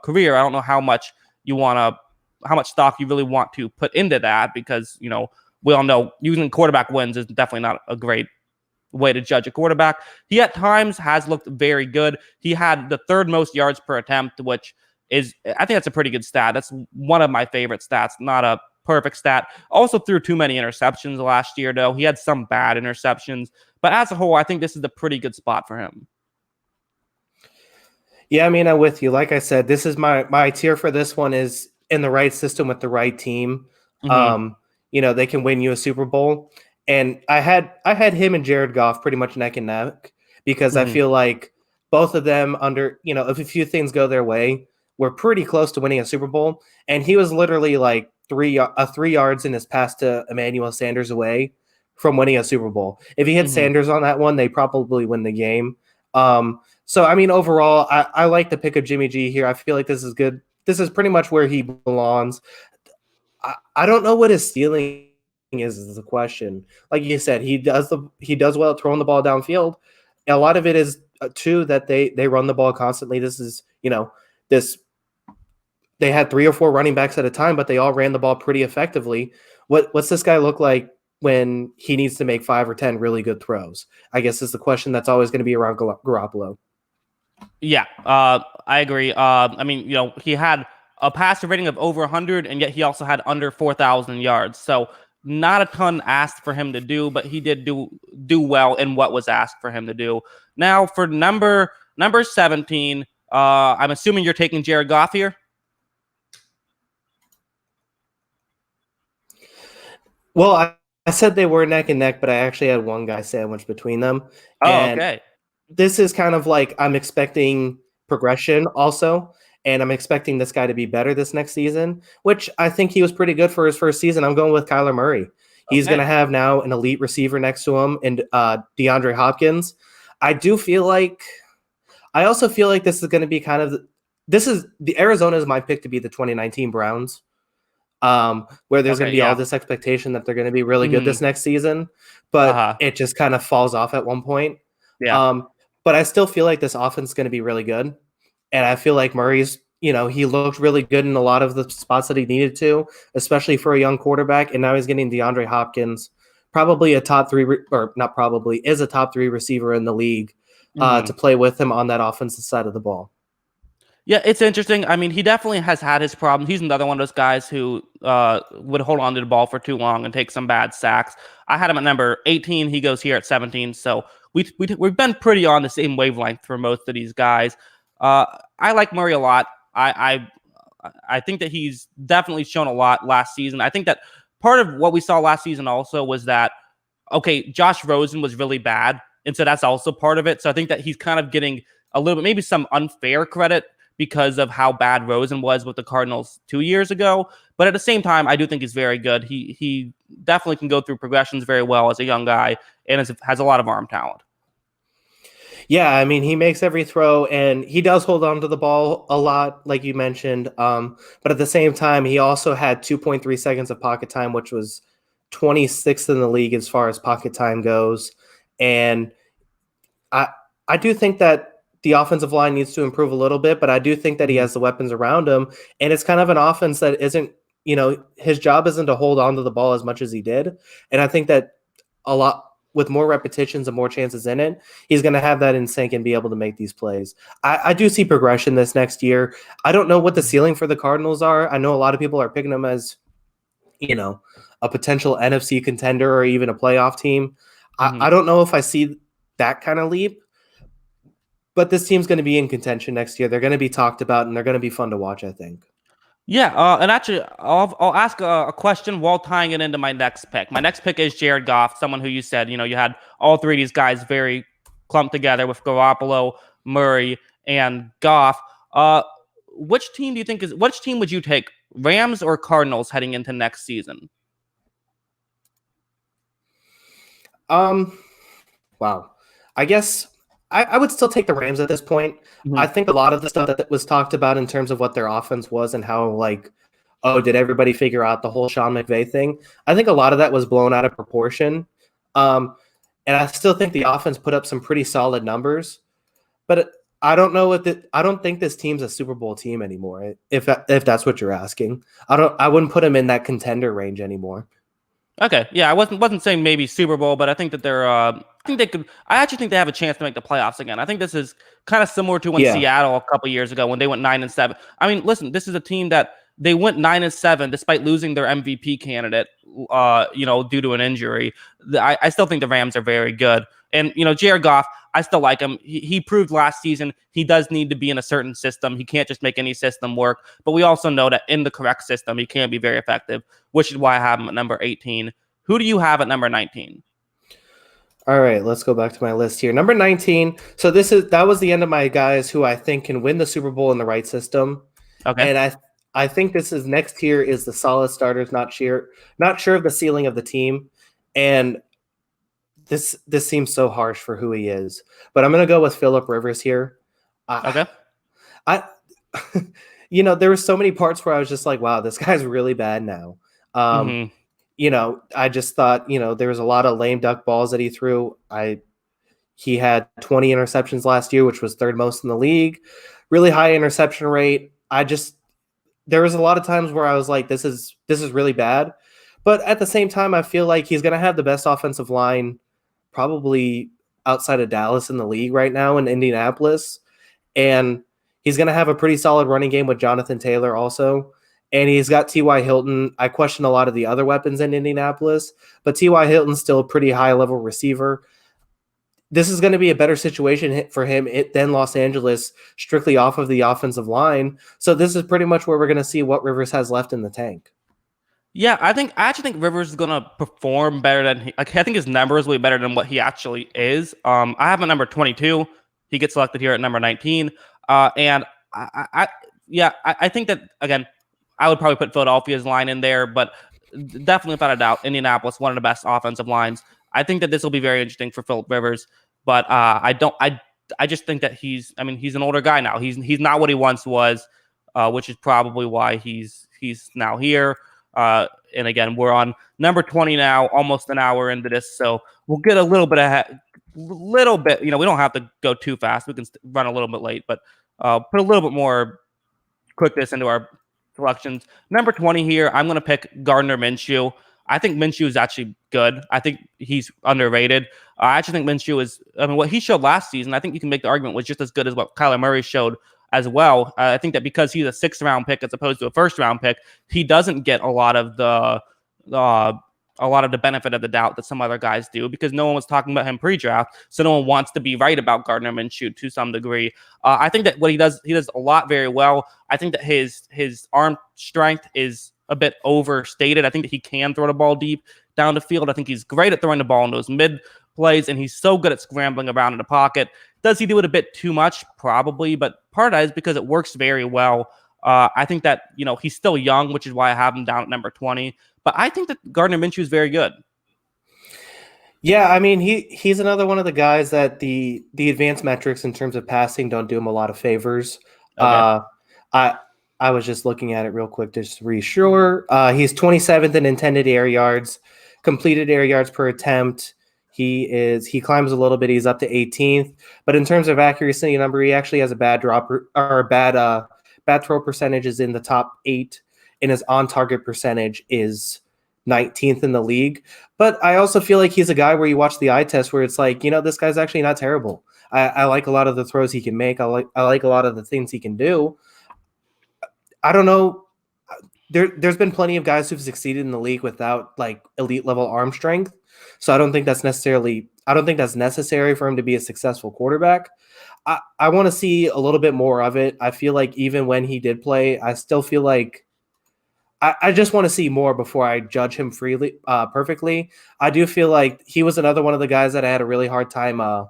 career. I don't know how much stock you really want to put into that because, we all know using quarterback wins is definitely not a great way to judge a quarterback. He at times has looked very good. He had the 3rd most yards per attempt, which is, I think that's a pretty good stat. That's one of my favorite stats, not a perfect stat. Also threw too many interceptions last year, though. He had some bad interceptions. But as a whole, I think this is a pretty good spot for him. Yeah, I mean, I'm with you. Like I said, this is my tier for this one is in the right system with the right team. They can win you a Super Bowl. And I had him and Jared Goff pretty much neck and neck because I feel like both of them if a few things go their way, were pretty close to winning a Super Bowl. And he was literally like 3 yards in his pass to Emmanuel Sanders away from winning a Super Bowl. If he hit Sanders on that one, they probably win the game. So, I mean, overall, I like the pick of Jimmy G here. I feel like this is good. This is pretty much where he belongs. I don't know what his ceiling is the question. Like you said, he does well at throwing the ball downfield. A lot of it is too that they run the ball constantly. This is they had 3 or 4 running backs at a time, but they all ran the ball pretty effectively. What's this guy look like when he needs to make 5 or 10 really good throws? I guess is the question that's always going to be around Garoppolo. Yeah, I agree. I mean, he had a passer rating of over 100, and yet he also had under 4,000 yards. So not a ton asked for him to do, but he did do well in what was asked for him to do. Now for number 17, I'm assuming you're taking Jared Goff here. Well, I said they were neck and neck, but I actually had one guy sandwiched between them. Okay. This is kind of like I'm expecting progression also, and I'm expecting this guy to be better this next season, which I think he was pretty good for his first season. I'm going with Kyler Murray. He's going to have now an elite receiver next to him and DeAndre Hopkins. I also feel like this is going to be kind of the Arizona is my pick to be the 2019 Browns. Where there's going to be all this expectation that they're going to be really good this next season, but it just kind of falls off at one point. Yeah. But I still feel like this offense is going to be really good. And I feel like Murray's, he looked really good in a lot of the spots that he needed to, especially for a young quarterback. And now he's getting DeAndre Hopkins, probably a top 3, or not probably, is a top 3 receiver in the league to play with him on that offensive side of the ball. Yeah, it's interesting. I mean, he definitely has had his problems. He's another one of those guys who would hold on to the ball for too long and take some bad sacks. I had him at number 18. He goes here at 17. So we've been pretty on the same wavelength for most of these guys. I like Murray a lot. I think that he's definitely shown a lot last season. I think that part of what we saw last season also was that, Josh Rosen was really bad. And so that's also part of it. So I think that he's kind of getting a little bit, maybe some unfair credit because of how bad Rosen was with the Cardinals 2 years ago. But at the same time, I do think he's very good. He definitely can go through progressions very well as a young guy and has a lot of arm talent. Yeah, I mean, he makes every throw and he does hold on to the ball a lot, like you mentioned. But at the same time, he also had 2.3 seconds of pocket time, which was 26th in the league as far as pocket time goes. And I I do think that the offensive line needs to improve a little bit, but I do think that he Mhm. has the weapons around him. And it's kind of an offense that isn't, his job isn't to hold on to the ball as much as he did. And I think that a lot with more repetitions and more chances in it, he's going to have that in sync and be able to make these plays. I do see progression this next year. I don't know what the ceiling for the Cardinals are. I know a lot of people are picking them as, you know, a potential NFC contender or even a playoff team. I Mhm. don't know if I see that kind of leap, but this team's going to be in contention next year. They're going to be talked about and they're going to be fun to watch, I think. Yeah, and actually, I'll ask a question while tying it into my next pick. My next pick is Jared Goff, someone who you said, you had all three of these guys very clumped together with Garoppolo, Murray, and Goff. Uh, which team would you take, Rams or Cardinals, heading into next season? Um, wow. I guess I would still take the Rams at this point. I Mhm. think a lot of the stuff that was talked about in terms of what their offense was and how, like, oh, did everybody figure out the whole Sean McVay thing? I think a lot of that was blown out of proportion. Um, and I still think the offense put up some pretty solid numbers, but I don't know I don't think this team's a Super Bowl team anymore. If that's what you're asking, I wouldn't put them in that contender range anymore. Okay, yeah, I wasn't saying maybe Super Bowl, but I think that they're. I think they could. I actually think they have a chance to make the playoffs again. I think this is kind of similar to when Yeah. Seattle a couple years ago when they went 9-7. I mean, listen, this is a team that they went 9-7 despite losing their MVP candidate. Due to an injury. I still think the Rams are very good, and Jared Goff. I still like him. He proved last season he does need to be in a certain system. He can't just make any system work. But we also know that in the correct system, he can be very effective, which is why I have him at number 18. Who do you have at number 19? All right, let's go back to my list here. Number 19. So that was the end of my guys who I think can win the Super Bowl in the right system. Okay. And I think this is next tier is the solid starters, not sure of the ceiling of the team. And this seems so harsh for who he is. But I'm gonna go with Philip Rivers here. I Okay. I there were so many parts where I was just like, wow, this guy's really bad now. Um, Hmm. I just thought, there was a lot of lame duck balls that he threw. He had 20 interceptions last year, which was third most in the league. Really high interception rate. There was a lot of times where I was like, this is really bad. But at the same time, I feel like he's going to have the best offensive line probably outside of Dallas in the league right now in Indianapolis. And he's going to have a pretty solid running game with Jonathan Taylor also. And he's got T.Y. Hilton. I question a lot of the other weapons in Indianapolis, but T.Y. Hilton's still a pretty high level receiver. This is going to be a better situation for him than Los Angeles, strictly off of the offensive line. So this is pretty much where we're going to see what Rivers has left in the tank. Yeah, I actually think Rivers is gonna perform better than I think his numbers will be better than what he actually is. I have him at number 22. He gets selected here at number 19. And I think that again, I would probably put Philadelphia's line in there, but definitely without a doubt, Indianapolis, one of the best offensive lines. I think that this will be very interesting for Philip Rivers, but I don't. I just think that he's an older guy now. He's not what he once was, which is probably why he's now here. And again, we're on number 20 now, almost an hour into this, so we'll get a little bit ahead, little bit. We don't have to go too fast. We can run a little bit late, but put a little bit more quickness into our selections. Number 20 here, I'm going to pick Gardner Minshew. I think Minshew is actually good. I think he's underrated. I actually think Minshew what he showed last season, I think you can make the argument was just as good as what Kyler Murray showed as well. I think that because he's a 6th-round pick as opposed to a 1st-round pick, he doesn't get a lot of the benefit of the doubt that some other guys do because no one was talking about him pre-draft, so no one wants to be right about Gardner Minshew to some degree. I think that what he does a lot very well. I think that his arm strength is a bit overstated. I think that he can throw the ball deep down the field. I think he's great at throwing the ball in those mid plays, and he's so good at scrambling around in the pocket. Does he do it a bit too much? Probably, but part of that is because it works very well. I think that he's still young, which is why I have him down at number 20. But I think that Gardner Minshew is very good. Yeah, I mean he's another one of the guys that the advanced metrics in terms of passing don't do him a lot of favors. Okay. I I was just looking at it real quick just to be sure. He's 27th in intended air yards, completed air yards per attempt. He climbs a little bit. He's up to 18th, but in terms of accuracy number, he actually has a bad drop or a bad throw percentage is in the top 8, and his on target percentage is 19th in the league. But I also feel like he's a guy where you watch the eye test where it's like, this guy's actually not terrible. I like a lot of the throws he can make. I like a lot of the things he can do. I don't know. There's been plenty of guys who've succeeded in the league without like elite level arm strength. So I don't think that's necessary for him to be a successful quarterback. I want to see a little bit more of it. I feel like even when he did play, I still feel like I just want to see more before I judge him perfectly. I do feel like he was another one of the guys that I had a really hard time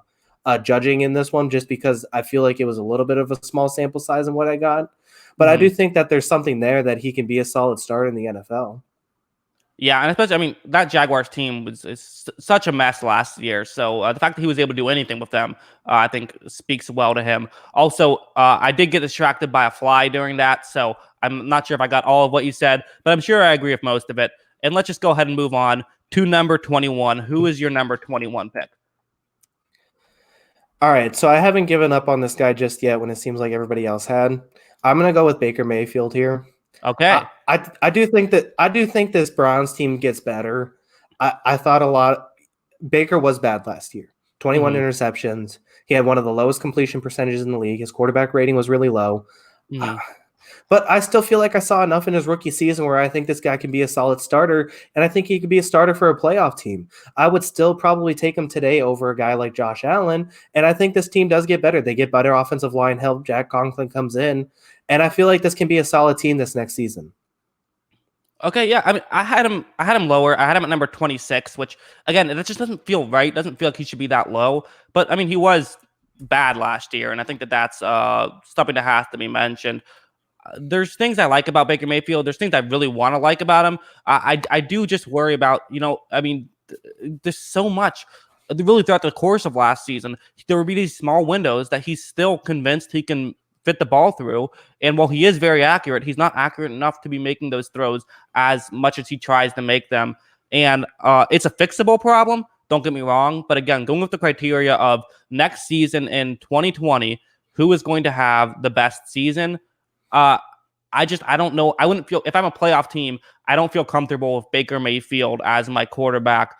judging in this one, just because I feel like it was a little bit of a small sample size in what I got. But I do think that there's something there that he can be a solid starter in the NFL. Yeah, and especially, I mean, that Jaguars team is such a mess last year. So the fact that he was able to do anything with them, I think, speaks well to him. Also, I did get distracted by a fly during that, so I'm not sure if I got all of what you said, but I'm sure I agree with most of it. And let's just go ahead and move on to number 21. Who is your number 21 pick? All right, so I haven't given up on this guy just yet when it seems like everybody else had. I'm gonna go with Baker Mayfield here. Okay. I do think this Browns team gets better. I thought a lot. Baker was bad last year. 21 interceptions. He had one of the lowest completion percentages in the league. His quarterback rating was really low. But I still feel like I saw enough in his rookie season where I think this guy can be a solid starter, and I think he could be a starter for a playoff team. I would still probably take him today over a guy like Josh Allen, and I think this team does get better. They get better offensive line help. Jack Conklin comes in, and I feel like this can be a solid team this next season. Okay, yeah. I mean, I had him lower. I had him at number 26, which again, that just doesn't feel right. Doesn't feel like he should be that low. But I mean, he was bad last year, and I think that's something that has to be mentioned. There's things I like about Baker Mayfield. There's things I really want to like about him. I do just worry about, I mean, there's so much really throughout the course of last season. There will be these small windows that he's still convinced he can fit the ball through. And while he is very accurate, he's not accurate enough to be making those throws as much as he tries to make them. And it's a fixable problem. Don't get me wrong. But again, going with the criteria of next season in 2020, who is going to have the best season? I don't know. I wouldn't feel, if I'm a playoff team, I don't feel comfortable with Baker Mayfield as my quarterback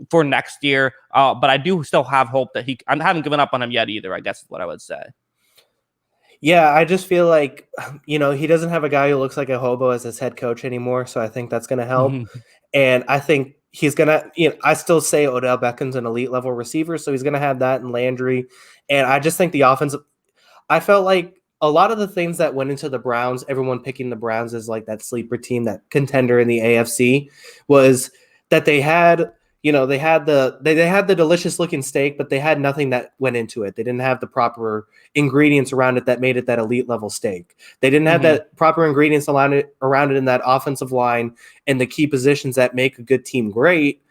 for next year. But I do still have hope that I haven't given up on him yet either, I guess is what I would say. Yeah, I just feel like, he doesn't have a guy who looks like a hobo as his head coach anymore. So I think that's going to help. And I think he's going to, I still say Odell Beckham's an elite level receiver. So he's going to have that in Landry. And I just think the offensive, I felt like a lot of the things that went into the Browns, everyone picking the Browns as like that sleeper team, that contender in the AFC, was that they had, they had the delicious looking steak, but they had nothing that went into it. They didn't have the proper ingredients around it that made it that elite level steak. They didn't have that proper ingredients around it in that offensive line and the key positions that make a good team great.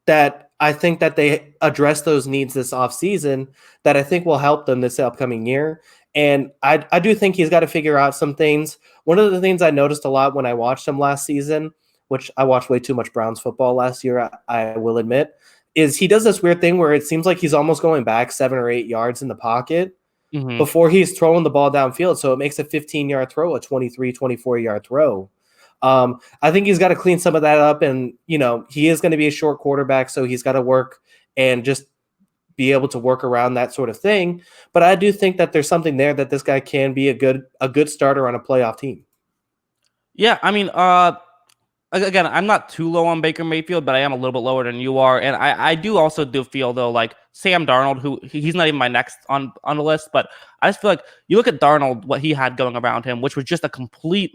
That I think that they address those needs this offseason that I think will help them this upcoming year. And I do think he's got to figure out some things. One of the things I noticed a lot when I watched him last season, which I watched way too much Browns football last year, I will admit, is he does this weird thing where it seems like he's almost going back 7 or 8 yards in the pocket before he's throwing the ball downfield. So it makes a 15-yard throw, a 23, 24-yard throw. I think he's got to clean some of that up. And, he is going to be a short quarterback, so he's got to work and just be able to work around that sort of thing. But I do think that there's something there that this guy can be a good starter on a playoff team. Yeah, I mean, again, I'm not too low on Baker Mayfield, but I am a little bit lower than you are. And I do also feel, though, like Sam Darnold, who he's not even my next on the list, but I just feel like you look at Darnold, what he had going around him, which was just a complete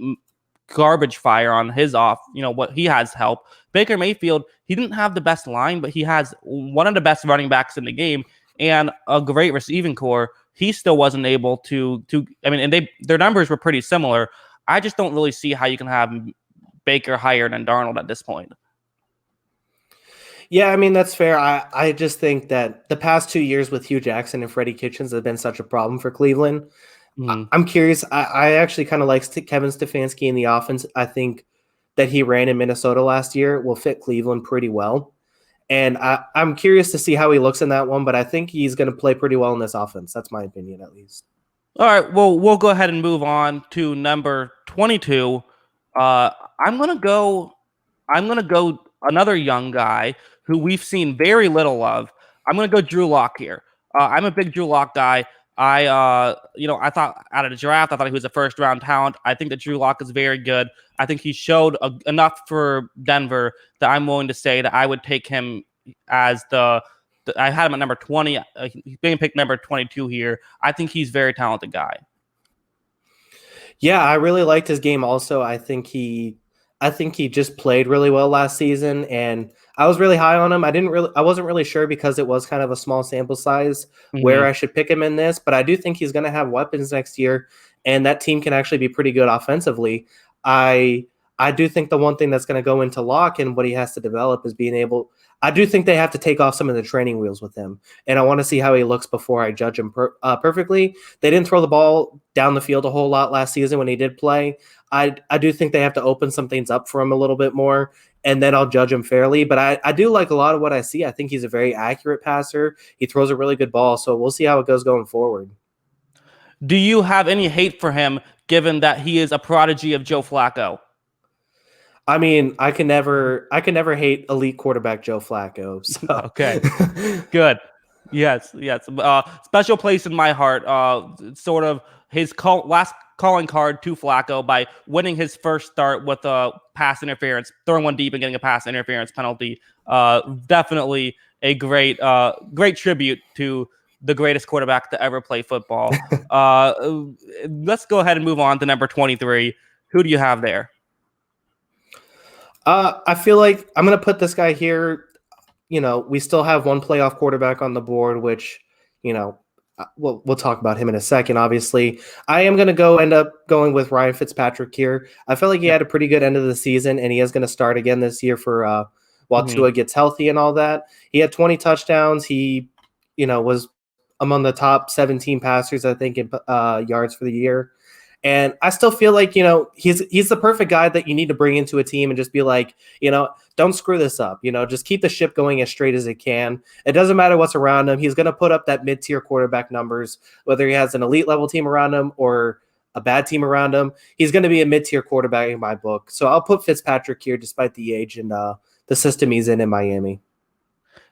garbage fire on his what he has help. Baker Mayfield, he didn't have the best line, but he has one of the best running backs in the game and a great receiving core. He still wasn't able to I mean, and their numbers were pretty similar. I just don't really see how you can have Baker higher than Darnold at this point. Yeah, I mean, that's fair. I just think that the past 2 years with Hugh Jackson and Freddie Kitchens have been such a problem for Cleveland. Mhm. I'm curious. I actually kind of like Kevin Stefanski in the offense. I think that he ran in Minnesota last year will fit Cleveland pretty well. And I'm curious to see how he looks in that one, but I think he's going to play pretty well in this offense. That's my opinion, at least. All right, well, we'll go ahead and move on to number 22. Uh, I'm gonna go. I'm gonna go another young guy who we've seen very little of. I'm gonna go Drew Lock here. I'm a big Drew Lock guy. I thought out of the draft, I thought he was a first round talent. I think that Drew Lock is very good. I think he showed enough for Denver that I'm willing to say that I would take him as I had him at number 20. He's being picked number 22 here. I think he's a very talented guy. Yeah, I really liked his game also. I think he just played really well last season, and I was really high on him. I wasn't really sure because it was kind of a small sample size where Mm-hmm. I should pick him in this, but I do think he's going to have weapons next year, and that team can actually be pretty good offensively. I I do think the one thing that's going to go into Locke and what he has to develop is being able. I do think they have to take off some of the training wheels with him, and I want to see how he looks before I judge him perfectly. They didn't throw the ball down the field a whole lot last season when he did play. I do think they have to open some things up for him a little bit more, and then I'll judge him fairly. But I do like a lot of what I see. I think he's a very accurate passer. He throws a really good ball, so we'll see how it goes going forward. Do you have any hate for him, given that he is a prodigy of Joe Flacco? I mean, I can never hate elite quarterback Joe Flacco. So, Okay, good. Yes. Special place in my heart. Sort of his last calling card to Flacco by winning his first start with a pass interference, throwing one deep and getting a pass interference penalty. Definitely a great tribute to the greatest quarterback to ever play football. Let's go ahead and move on to number 23. Who do you have there? I feel like I'm gonna put this guy here. We still have one playoff quarterback on the board, which you know, we'll talk about him in a second. Obviously, I am gonna end up going with Ryan Fitzpatrick here. I felt like he Yep. had a pretty good end of the season, and he is gonna start again this year for while Mhm. Tua gets healthy and all that. He had 20 touchdowns. He, was among the top 17 passers, I think, in yards for the year. And I still feel like, he's the perfect guy that you need to bring into a team and just be like, don't screw this up. Just keep the ship going as straight as it can. It doesn't matter what's around him. He's going to put up that mid-tier quarterback numbers, whether he has an elite level team around him or a bad team around him. He's going to be a mid-tier quarterback in my book. So I'll put Fitzpatrick here despite the age and the system he's in Miami.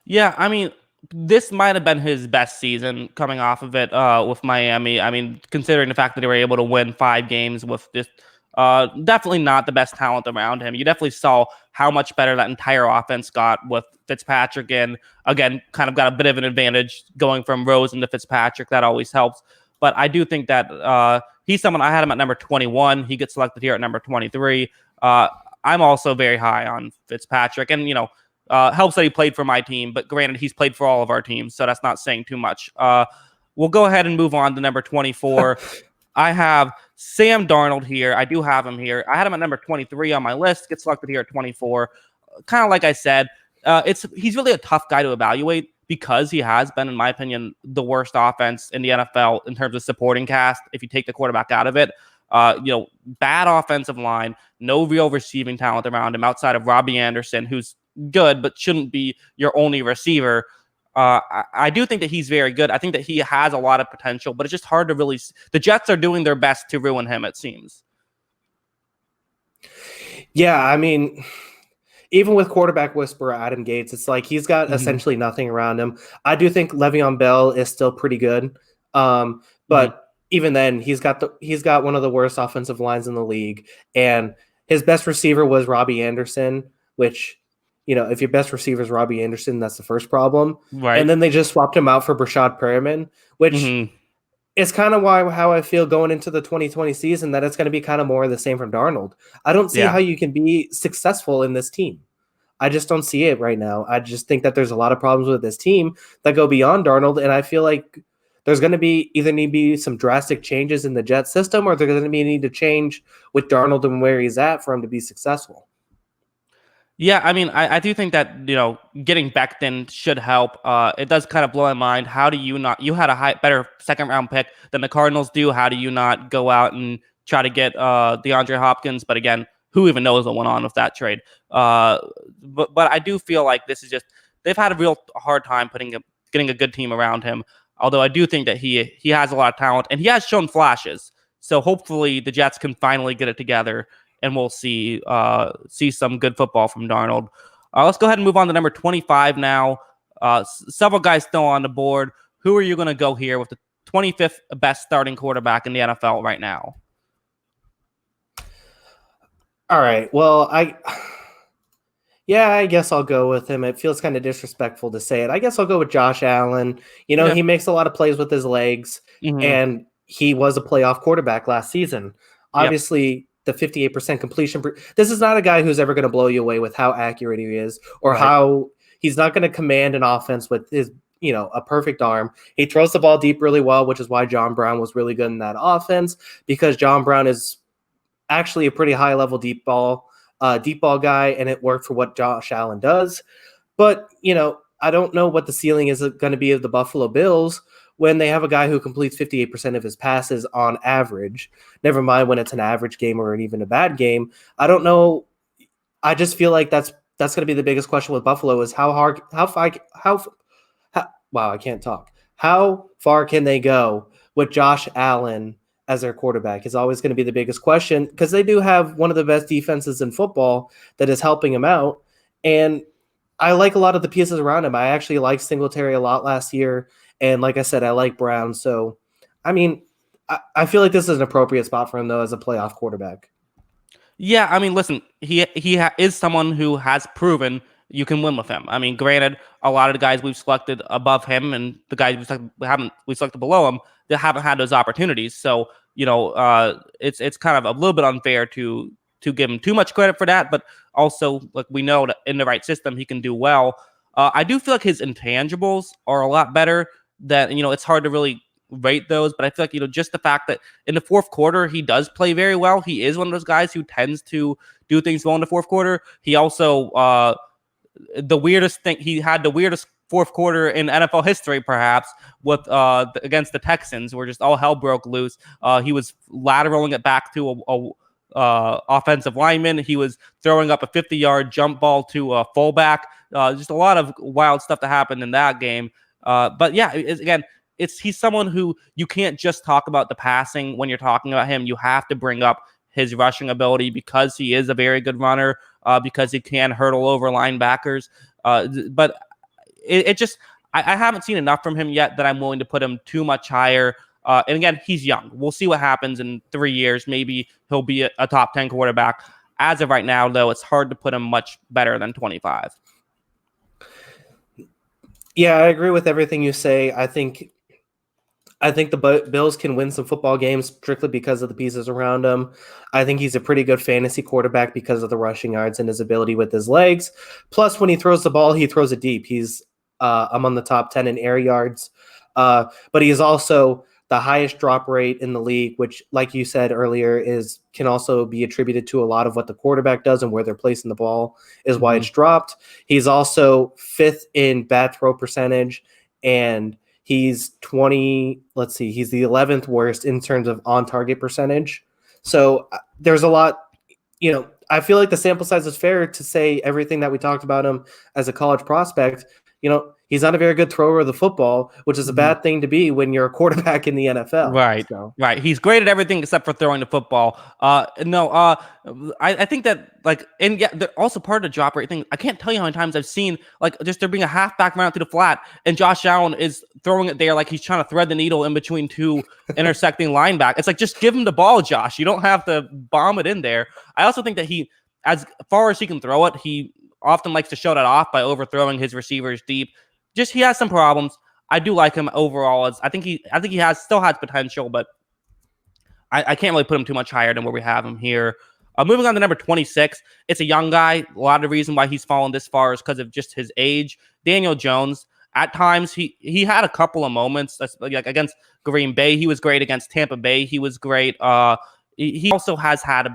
Yeah, I mean, this might have been his best season coming off of it with Miami. I mean, considering the fact that they were able to win 5 games with just definitely not the best talent around him. You definitely saw how much better that entire offense got with Fitzpatrick, and again, kind of got a bit of an advantage going from Rosen to Fitzpatrick. That always helps. But I do think that he's someone. I had him at number 21. He gets selected here at number 23. I'm also very high on Fitzpatrick, and helps that he played for my team, but granted, he's played for all of our teams, so that's not saying too much. We'll go ahead and move on to number 24. I have Sam Darnold here. I do have him here. I had him at number 23 on my list. Gets selected here at 24. Kind of like I said, he's really a tough guy to evaluate because he has been, in my opinion, the worst offense in the NFL in terms of supporting cast. If you take the quarterback out of it, bad offensive line, no real receiving talent around him outside of Robbie Anderson, who's good but shouldn't be your only receiver. I do think that he's very good. I think that he has a lot of potential, but it's just hard to really. The Jets are doing their best to ruin him, it seems. Yeah, I mean, even with quarterback whisperer Adam Gates, it's like he's got Mm-hmm. essentially nothing around him. I do think Le'Veon Bell is still pretty good, but even then, he's got one of the worst offensive lines in the league, and his best receiver was Robbie Anderson, which. If your best receiver is Robbie Anderson, that's the first problem. Right. And then they just swapped him out for Brashad Perriman, which Mm-hmm. is kind of how I feel going into the 2020 season, that it's going to be kind of more of the same from Darnold. I don't see Yeah. how you can be successful in this team. I just don't see it right now. I just think that there's a lot of problems with this team that go beyond Darnold, and I feel like there's going to be either need to be some drastic changes in the Jet system, or there's going to be a need to change with Darnold and where he's at for him to be successful. Yeah, I mean, I do think that, getting Becton should help. It does kind of blow my mind. How do you not? You had a better second round pick than the Cardinals do. How do you not go out and try to get DeAndre Hopkins? But again, who even knows what went on with that trade? Uh, but I do feel like this is just they've had a real hard time getting a good team around him. Although I do think that he has a lot of talent and he has shown flashes. So hopefully the Jets can finally get it together and we'll see some good football from Darnold. Let's go ahead and move on to number 25 now. Several guys still on the board. Who are you going to go here with the 25th best starting quarterback in the NFL right now? All right. Well, I guess I'll go with him. It feels kind of disrespectful to say it. I guess I'll go with Josh Allen. He makes a lot of plays with his legs, and he was a playoff quarterback last season. Obviously, the 58% completion. This is not a guy who's ever going to blow you away with how accurate he is or how he's not going to command an offense with his, a perfect arm. He throws the ball deep really well, which is why John Brown was really good in that offense, because John Brown is actually a pretty high level deep ball guy, and it worked for what Josh Allen does. But, I don't know what the ceiling is going to be of the Buffalo Bills when they have a guy who completes 58% of his passes on average, never mind when it's an average game or even a bad game. I don't know. I just feel like that's going to be the biggest question with Buffalo is how I can't talk. How far can they go with Josh Allen as their quarterback is always going to be the biggest question, because they do have one of the best defenses in football that is helping him out. And I like a lot of the pieces around him. I actually liked Singletary a lot last year. And like I said, I like Brown. So, I mean, I feel like this is an appropriate spot for him, though, as a playoff quarterback. Yeah, I mean, listen, he is someone who has proven you can win with him. I mean, granted, a lot of the guys we've selected above him and the guys we selected below him, they haven't had those opportunities. So, it's kind of a little bit unfair to give him too much credit for that. But also, like, we know that in the right system, he can do well. I do feel like his intangibles are a lot better. That it's hard to really rate those, but I feel like just the fact that in the fourth quarter he does play very well. He is one of those guys who tends to do things well in the fourth quarter. He also he had the weirdest fourth quarter in NFL history, perhaps, with against the Texans, where just all hell broke loose. He was lateraling it back to a offensive lineman. He was throwing up a 50-yard jump ball to a fullback. Just a lot of wild stuff that happened in that game. But yeah, he's someone who you can't just talk about the passing when you're talking about him. You have to bring up his rushing ability because he is a very good runner, because he can hurdle over linebackers. But I haven't seen enough from him yet that I'm willing to put him too much higher. And again, he's young. We'll see what happens in 3 years. Maybe he'll be a top 10 quarterback. As of right now, though, it's hard to put him much better than 25. Yeah, I agree with everything you say. I think the Bills can win some football games strictly because of the pieces around him. I think he's a pretty good fantasy quarterback because of the rushing yards and his ability with his legs. Plus, when he throws the ball, he throws it deep. He's among the top 10 in air yards. But he is also the highest drop rate in the league, which, like you said earlier, can also be attributed to a lot of what the quarterback does and where they're placing the ball is why it's dropped. He's also fifth in bad throw percentage, and he's he's the 11th worst in terms of on-target percentage. So there's a lot, I feel like the sample size is fair to say everything that we talked about him as a college prospect. He's not a very good thrower of the football, which is a bad thing to be when you're a quarterback in the NFL. Right, so. Right. He's great at everything except for throwing the football. I think that, and yeah, also part of the drop rate thing. I can't tell you how many times I've seen, just there being a halfback run out to the flat, and Josh Allen is throwing it there like he's trying to thread the needle in between two intersecting linebackers. It's like, just give him the ball, Josh. You don't have to bomb it in there. I also think that he, as far as he can throw it, he often likes to show that off by overthrowing his receivers deep. He has some problems. I do like him overall. I think he still has potential, but I can't really put him too much higher than where we have him here. Moving on to number 26, it's a young guy. A lot of the reason why he's fallen this far is because of just his age. Daniel Jones. At times, he had a couple of moments. That's like against Green Bay. He was great against Tampa Bay. He was great. He also has had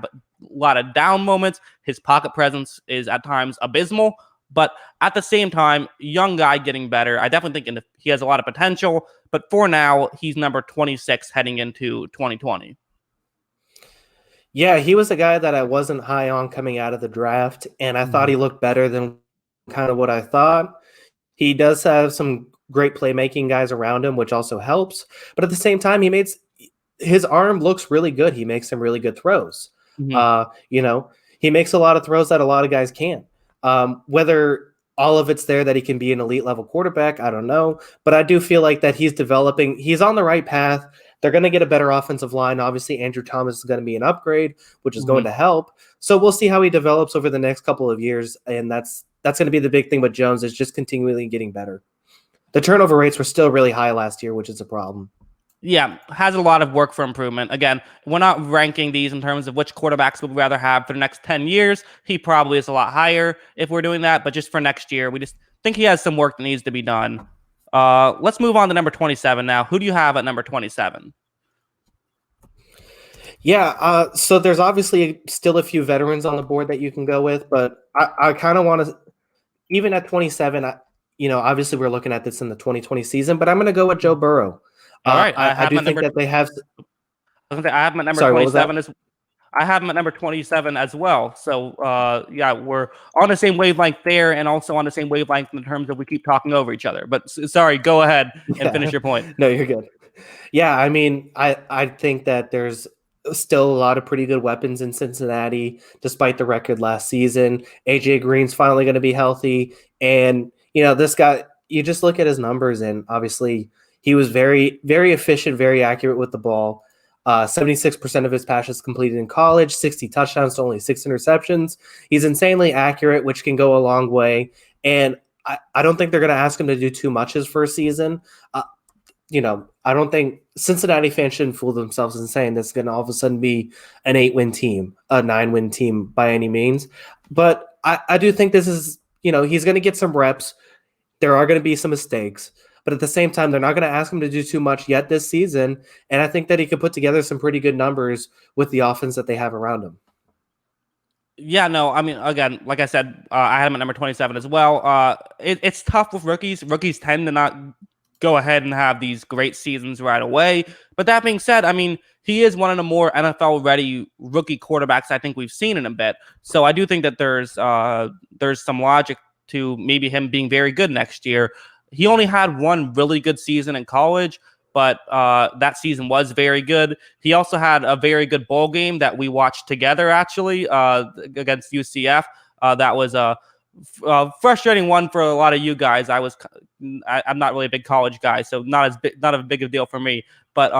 lot of down moments. His pocket presence is at times abysmal. But at the same time, young guy getting better. I definitely think he has a lot of potential. But for now, he's number 26 heading into 2020. Yeah, he was a guy that I wasn't high on coming out of the draft, and I thought he looked better than kind of what I thought. He does have some great playmaking guys around him, which also helps. But at the same time, his arm looks really good. He makes some really good throws. He makes a lot of throws that a lot of guys can't. Whether all of it's there that he can be an elite level quarterback, I don't know. But I do feel like that he's developing. He's on the right path. They're going to get a better offensive line. Obviously, Andrew Thomas is going to be an upgrade, which is going to help. So we'll see how he develops over the next couple of years. And that's going to be the big thing with Jones, is just continually getting better. The turnover rates were still really high last year, which is a problem. Yeah, has a lot of work for improvement. Again, we're not ranking these in terms of which quarterbacks we'd rather have for the next 10 years. He probably is a lot higher if we're doing that. But just for next year, we just think he has some work that needs to be done. Let's move on to number 27 now. Who do you have at number 27? Yeah, so there's obviously still a few veterans on the board that you can go with, but I kind of want to, even at 27, obviously we're looking at this in the 2020 season, but I'm going to go with Joe Burrow. All right, I do think that they have. I have him at number 27 I have him at number 27 as well. So, we're on the same wavelength there, and also on the same wavelength in terms of we keep talking over each other. But sorry, go ahead and finish your point. No, you're good. Yeah, I mean, I think that there's still a lot of pretty good weapons in Cincinnati, despite the record last season. AJ Green's finally going to be healthy. And, this guy, you just look at his numbers, and obviously he was very, very efficient, very accurate with the ball. 76% of his passes completed in college, 60 touchdowns to only 6 interceptions. He's insanely accurate, which can go a long way. And I don't think they're going to ask him to do too much his first season. I don't think Cincinnati fans shouldn't fool themselves in saying this is going to all of a sudden be an 8-win team, a 9-win team by any means. But I do think this is, he's going to get some reps. There are going to be some mistakes. But at the same time, they're not going to ask him to do too much yet this season. And I think that he could put together some pretty good numbers with the offense that they have around him. Yeah, no, I mean, again, like I said, I had him at number 27 as well. It's tough with rookies. Rookies tend to not go ahead and have these great seasons right away. But that being said, I mean, he is one of the more NFL-ready rookie quarterbacks I think we've seen in a bit. So I do think that there's some logic to maybe him being very good next year. He only had one really good season in college, but that season was very good. He also had a very good bowl game that we watched together, actually, against UCF. That was a frustrating one for a lot of you guys. I'm not really a big college guy, so not a big of a deal for me. But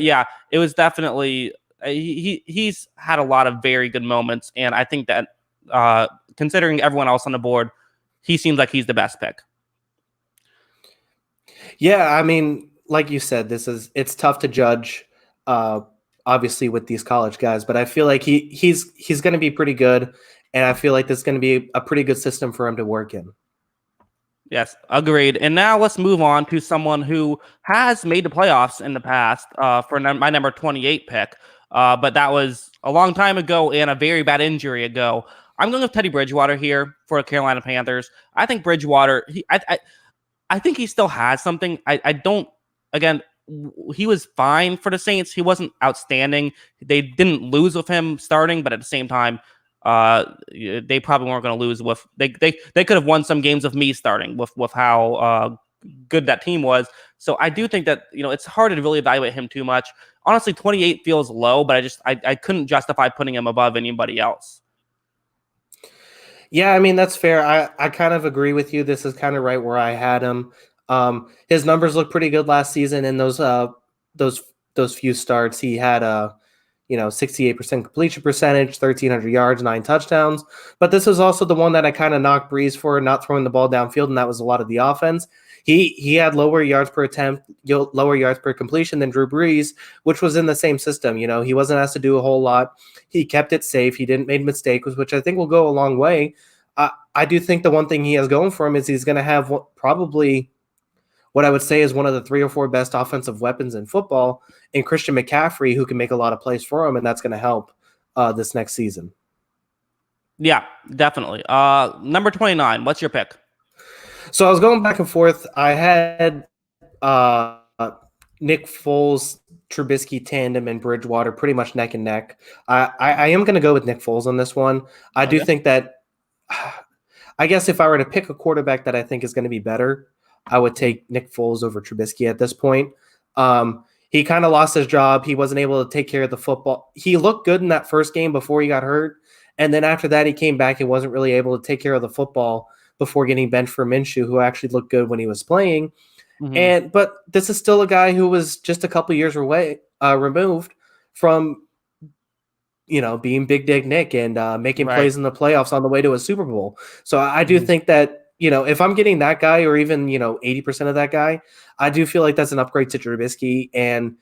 yeah, it was definitely he's had a lot of very good moments, and I think that considering everyone else on the board, he seems like he's the best pick. Yeah, I mean, like you said, it's tough to judge, obviously, with these college guys, but I feel like he's going to be pretty good, and I feel like this is going to be a pretty good system for him to work in. Yes, agreed. And now let's move on to someone who has made the playoffs in the past for my number 28 pick, but that was a long time ago and a very bad injury ago. I'm going with Teddy Bridgewater here for the Carolina Panthers. I think Bridgewater, I think he still has something. He was fine for the Saints. He wasn't outstanding. They didn't lose with him starting, but at the same time, they probably weren't going to lose with. They could have won some games with me starting with how good that team was. So I do think that it's hard to really evaluate him too much. Honestly, 28 feels low, but I couldn't justify putting him above anybody else. Yeah, I mean, that's fair. I kind of agree with you. This is kind of right where I had him. His numbers look pretty good last season in those few starts. He had 68% completion percentage, 1,300 yards, 9 touchdowns. But this was also the one that I kind of knocked Breeze for not throwing the ball downfield, and that was a lot of the offense. He had lower yards per attempt, lower yards per completion than Drew Brees, which was in the same system. He wasn't asked to do a whole lot. He kept it safe. He didn't make mistakes, which I think will go a long way. I do think the one thing he has going for him is he's going to have probably what I would say is one of the 3 or 4 best offensive weapons in football in Christian McCaffrey, who can make a lot of plays for him, and that's going to help this next season. Yeah, definitely. Number 29. What's your pick? So I was going back and forth. I had Nick Foles, Trubisky tandem, and Bridgewater pretty much neck and neck. I am going to go with Nick Foles on this one. I do think that, I guess if I were to pick a quarterback that I think is going to be better, I would take Nick Foles over Trubisky at this point. He kind of lost his job. He wasn't able to take care of the football. He looked good in that first game before he got hurt. And then after that, he came back and wasn't really able to take care of the football before getting benched for Minshew, who actually looked good when he was playing. But this is still a guy who was just a couple years removed from, being Big Dick Nick and making plays in the playoffs on the way to a Super Bowl. So I do think that, if I'm getting that guy or even, 80% of that guy, I do feel like that's an upgrade to Trubisky, and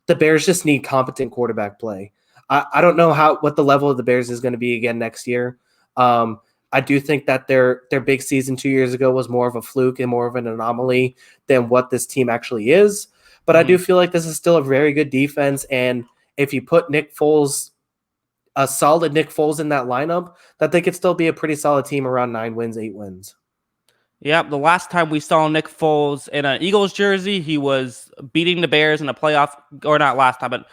the Bears just need competent quarterback play. I don't know what the level of the Bears is going to be again next year. I do think that their big season 2 years ago was more of a fluke and more of an anomaly than what this team actually is. But I do feel like this is still a very good defense. And if you put a solid Nick Foles in that lineup, that they could still be a pretty solid team around 9 wins, 8 wins. Yeah, the last time we saw Nick Foles in an Eagles jersey, he was beating the Bears in a playoff, or not last time, but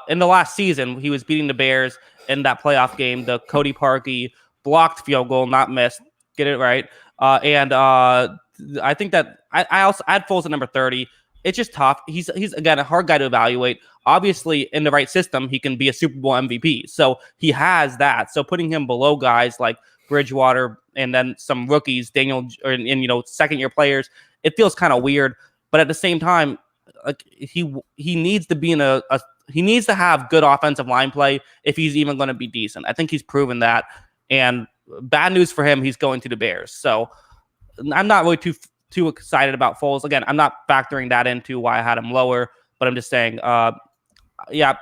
in the last season, he was beating the Bears in that playoff game, the Cody Parkey blocked field goal, not missed. Get it right. And I think that I also add Foles at number 30. It's just tough. He's again a hard guy to evaluate. Obviously, in the right system, he can be a Super Bowl MVP. So he has that. So putting him below guys like Bridgewater and then some rookies, Daniel, and second year players, it feels kind of weird. But at the same time, like he needs to be he needs to have good offensive line play if he's even going to be decent. I think he's proven that. And bad news for him, he's going to the Bears. So I'm not really too excited about Foles. Again, I'm not factoring that into why I had him lower, but I'm just saying, yeah.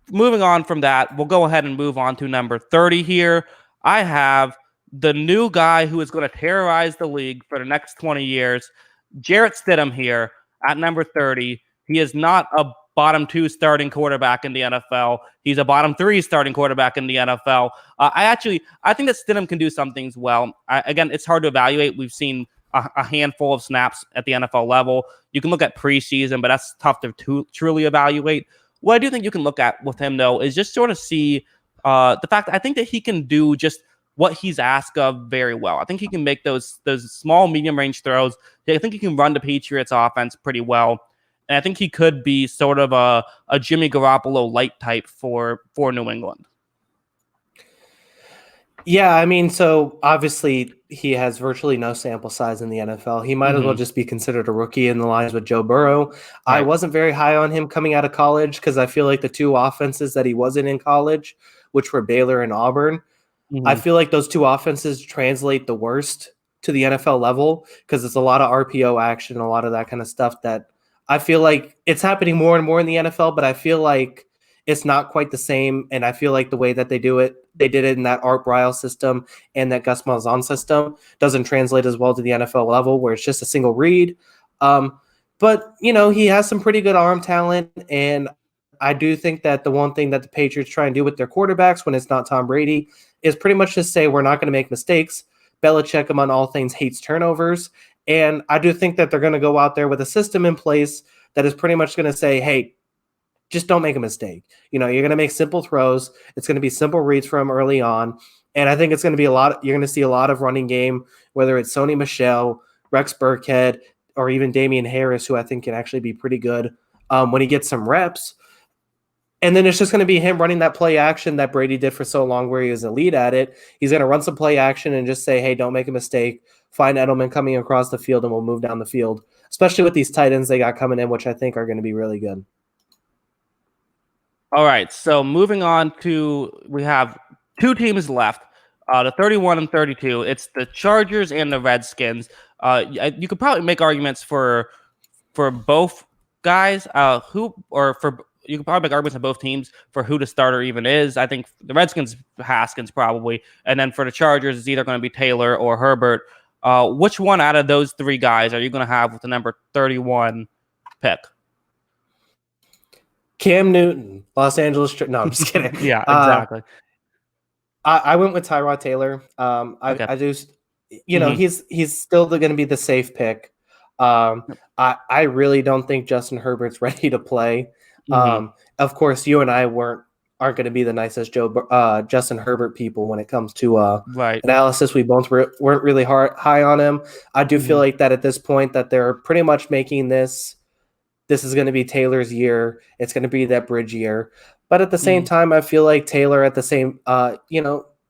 Moving on from that, we'll go ahead and move on to number 30 here. I have the new guy who is going to terrorize the league for the next 20 years, Jarrett Stidham here at number 30. He is not a bottom 2 starting quarterback in the NFL. He's a bottom 3 starting quarterback in the NFL. I think that Stidham can do some things well. Again, it's hard to evaluate. We've seen a handful of snaps at the NFL level. You can look at preseason, but that's tough to truly evaluate. What I do think you can look at with him, though, is just sort of see the fact that I think that he can do just what he's asked of very well. I think he can make those small, medium-range throws. I think he can run the Patriots offense pretty well. And I think he could be sort of a Jimmy Garoppolo light type for New England. Yeah, I mean, so obviously he has virtually no sample size in the NFL. He might as well just be considered a rookie in the lines with Joe Burrow. Right. I wasn't very high on him coming out of college because I feel like the 2 offenses that he wasn't in college, which were Baylor and Auburn, I feel like those 2 offenses translate the worst to the NFL level because it's a lot of RPO action, a lot of that kind of stuff that I feel like it's happening more and more in the NFL, but I feel like it's not quite the same. And I feel like the way that they do it, they did it in that Art Briles system and that Gus Malzahn system doesn't translate as well to the NFL level where it's just a single read. But, he has some pretty good arm talent. And I do think that the one thing that the Patriots try and do with their quarterbacks when it's not Tom Brady is pretty much just say, we're not going to make mistakes. Belichick, among all things, hates turnovers. And I do think that they're going to go out there with a system in place that is pretty much going to say, hey, just don't make a mistake. You're going to make simple throws. It's going to be simple reads from early on. And I think it's going to be you're going to see a lot of running game, whether it's Sony Michel, Rex Burkhead, or even Damian Harris, who I think can actually be pretty good when he gets some reps. And then it's just going to be him running that play action that Brady did for so long where he was elite at it. He's going to run some play action and just say, hey, don't make a mistake. Find Edelman coming across the field and we'll move down the field, especially with these tight ends they got coming in, which I think are going to be really good. All right, so moving on we have 2 teams left, the 31 and 32. It's the Chargers and the Redskins. You could probably make arguments for both guys, you could probably make arguments on both teams for who the starter even is. I think the Redskins, Haskins probably, and then for the Chargers, it's either going to be Taylor or Herbert. Which one out of those 3 guys are you going to have with the number 31 pick? Cam Newton, Los Angeles. No, I'm just kidding. Yeah, exactly. I went with Tyrod Taylor. Okay. I do, Hmm. he's still going to be the safe pick. I really don't think Justin Herbert's ready to play. Hmm. Of course, you and I aren't going to be the nicest Justin Herbert people when it comes to Right. analysis. We both weren't really high on him. I do feel Hmm. like that at this point that they're pretty much making this. This is going to be Taylor's year. It's going to be that bridge year. But at the same Hmm. time, I feel like Taylor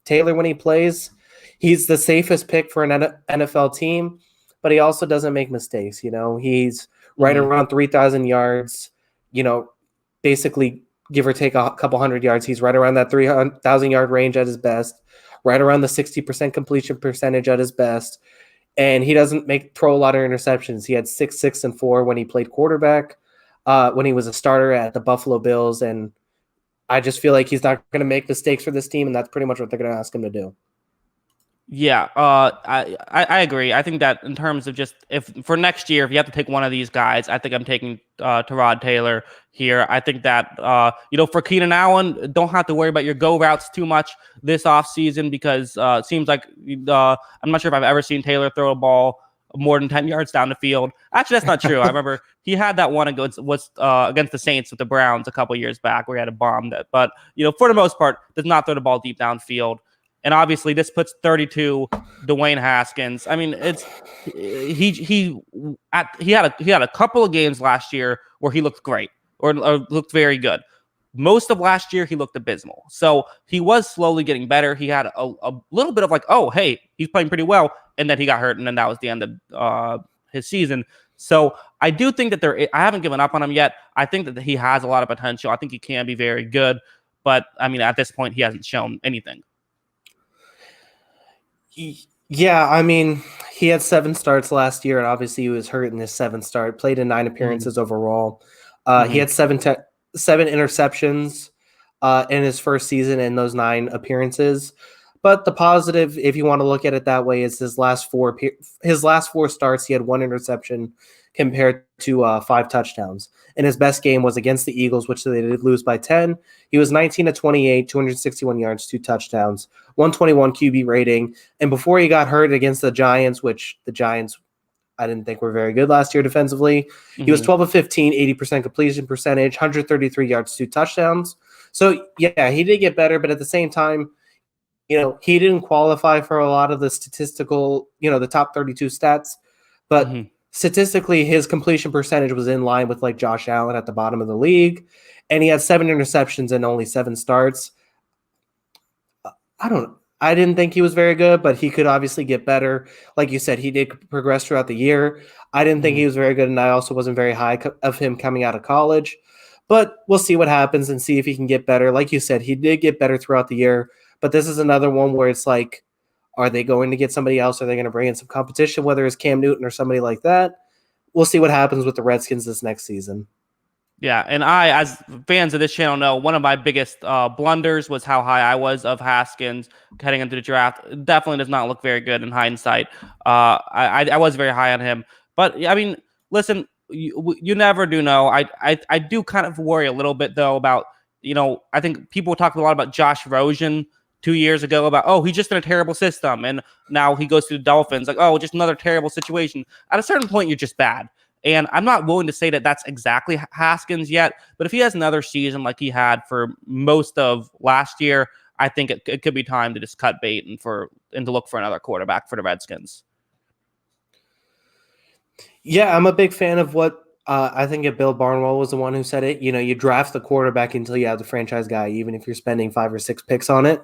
Taylor when he plays, he's the safest pick for an NFL team, but he also doesn't make mistakes. He's right Hmm. around 3,000 yards, basically give or take a couple hundred yards. He's right around that 3,000 yard range at his best, right around the 60% completion percentage at his best, and he doesn't throw a lot of interceptions. He had 6, 6, and 4 when he played quarterback, when he was a starter at the Buffalo Bills, and I just feel like he's not going to make mistakes for this team, and that's pretty much what they're going to ask him to do. Yeah, I agree. I think that in terms of just if for next year, if you have to take one of these guys, I think I'm taking Tyrod Taylor here. I think that for Keenan Allen, don't have to worry about your go routes too much this offseason because it seems like I'm not sure if I've ever seen Taylor throw a ball more than 10 yards down the field. Actually, that's not true. I remember he had that one against the Saints with the Browns a couple years back where he had a bomb that, but for the most part, does not throw the ball deep downfield. And obviously, this puts 32 Dwayne Haskins. I mean, he had a couple of games last year where he looked great or looked very good. Most of last year, he looked abysmal. So he was slowly getting better. He had a little bit of like, oh, hey, he's playing pretty well. And then he got hurt, and then that was the end of his season. So I do think that I haven't given up on him yet. I think that he has a lot of potential. I think he can be very good. But, I mean, at this point, he hasn't shown anything. Yeah, I mean, he had 7 starts last year, and obviously he was hurt in his 7th start. Played in 9 appearances overall. He had 7 interceptions in his first season in those 9 appearances. But the positive, if you want to look at it that way, is his last 4 starts. He had 1 interception compared to 5 touchdowns. And his best game was against the Eagles, which they did lose by 10. He was 19-28, 261 yards, 2 touchdowns, 121 QB rating. And before he got hurt against the Giants, which the Giants I didn't think were very good last year defensively, he was 12 of 15, 80% completion percentage, 133 yards, 2 touchdowns. So, yeah, he did get better, but at the same time, he didn't qualify for a lot of the statistical, the top 32 stats. But statistically, his completion percentage was in line with like Josh Allen at the bottom of the league. And he had 7 interceptions and only 7 starts. I didn't think he was very good, but he could obviously get better. Like you said, he did progress throughout the year. I didn't think he was very good, and I also wasn't very high of him coming out of college. But we'll see what happens and see if he can get better. Like you said, he did get better throughout the year. But this is another one where it's like, are they going to get somebody else? Are they going to bring in some competition, whether it's Cam Newton or somebody like that? We'll see what happens with the Redskins this next season. Yeah, and as fans of this channel know, one of my biggest blunders was how high I was of Haskins heading into the draft. It definitely does not look very good in hindsight. I was very high on him. But, I mean, listen, you never do know. I do kind of worry a little bit, though, about, I think people talked a lot about Josh Rosen 2 years ago about, oh, he's just in a terrible system. And now he goes to the Dolphins, like, oh, just another terrible situation. At a certain point, you're just bad. And I'm not willing to say that that's exactly Haskins yet, but if he has another season like he had for most of last year, I think it could be time to just cut bait and to look for another quarterback for the Redskins. Yeah, I'm a big fan of what I think Bill Barnwell was the one who said it. You draft the quarterback until you have the franchise guy, even if you're spending 5 or 6 picks on it.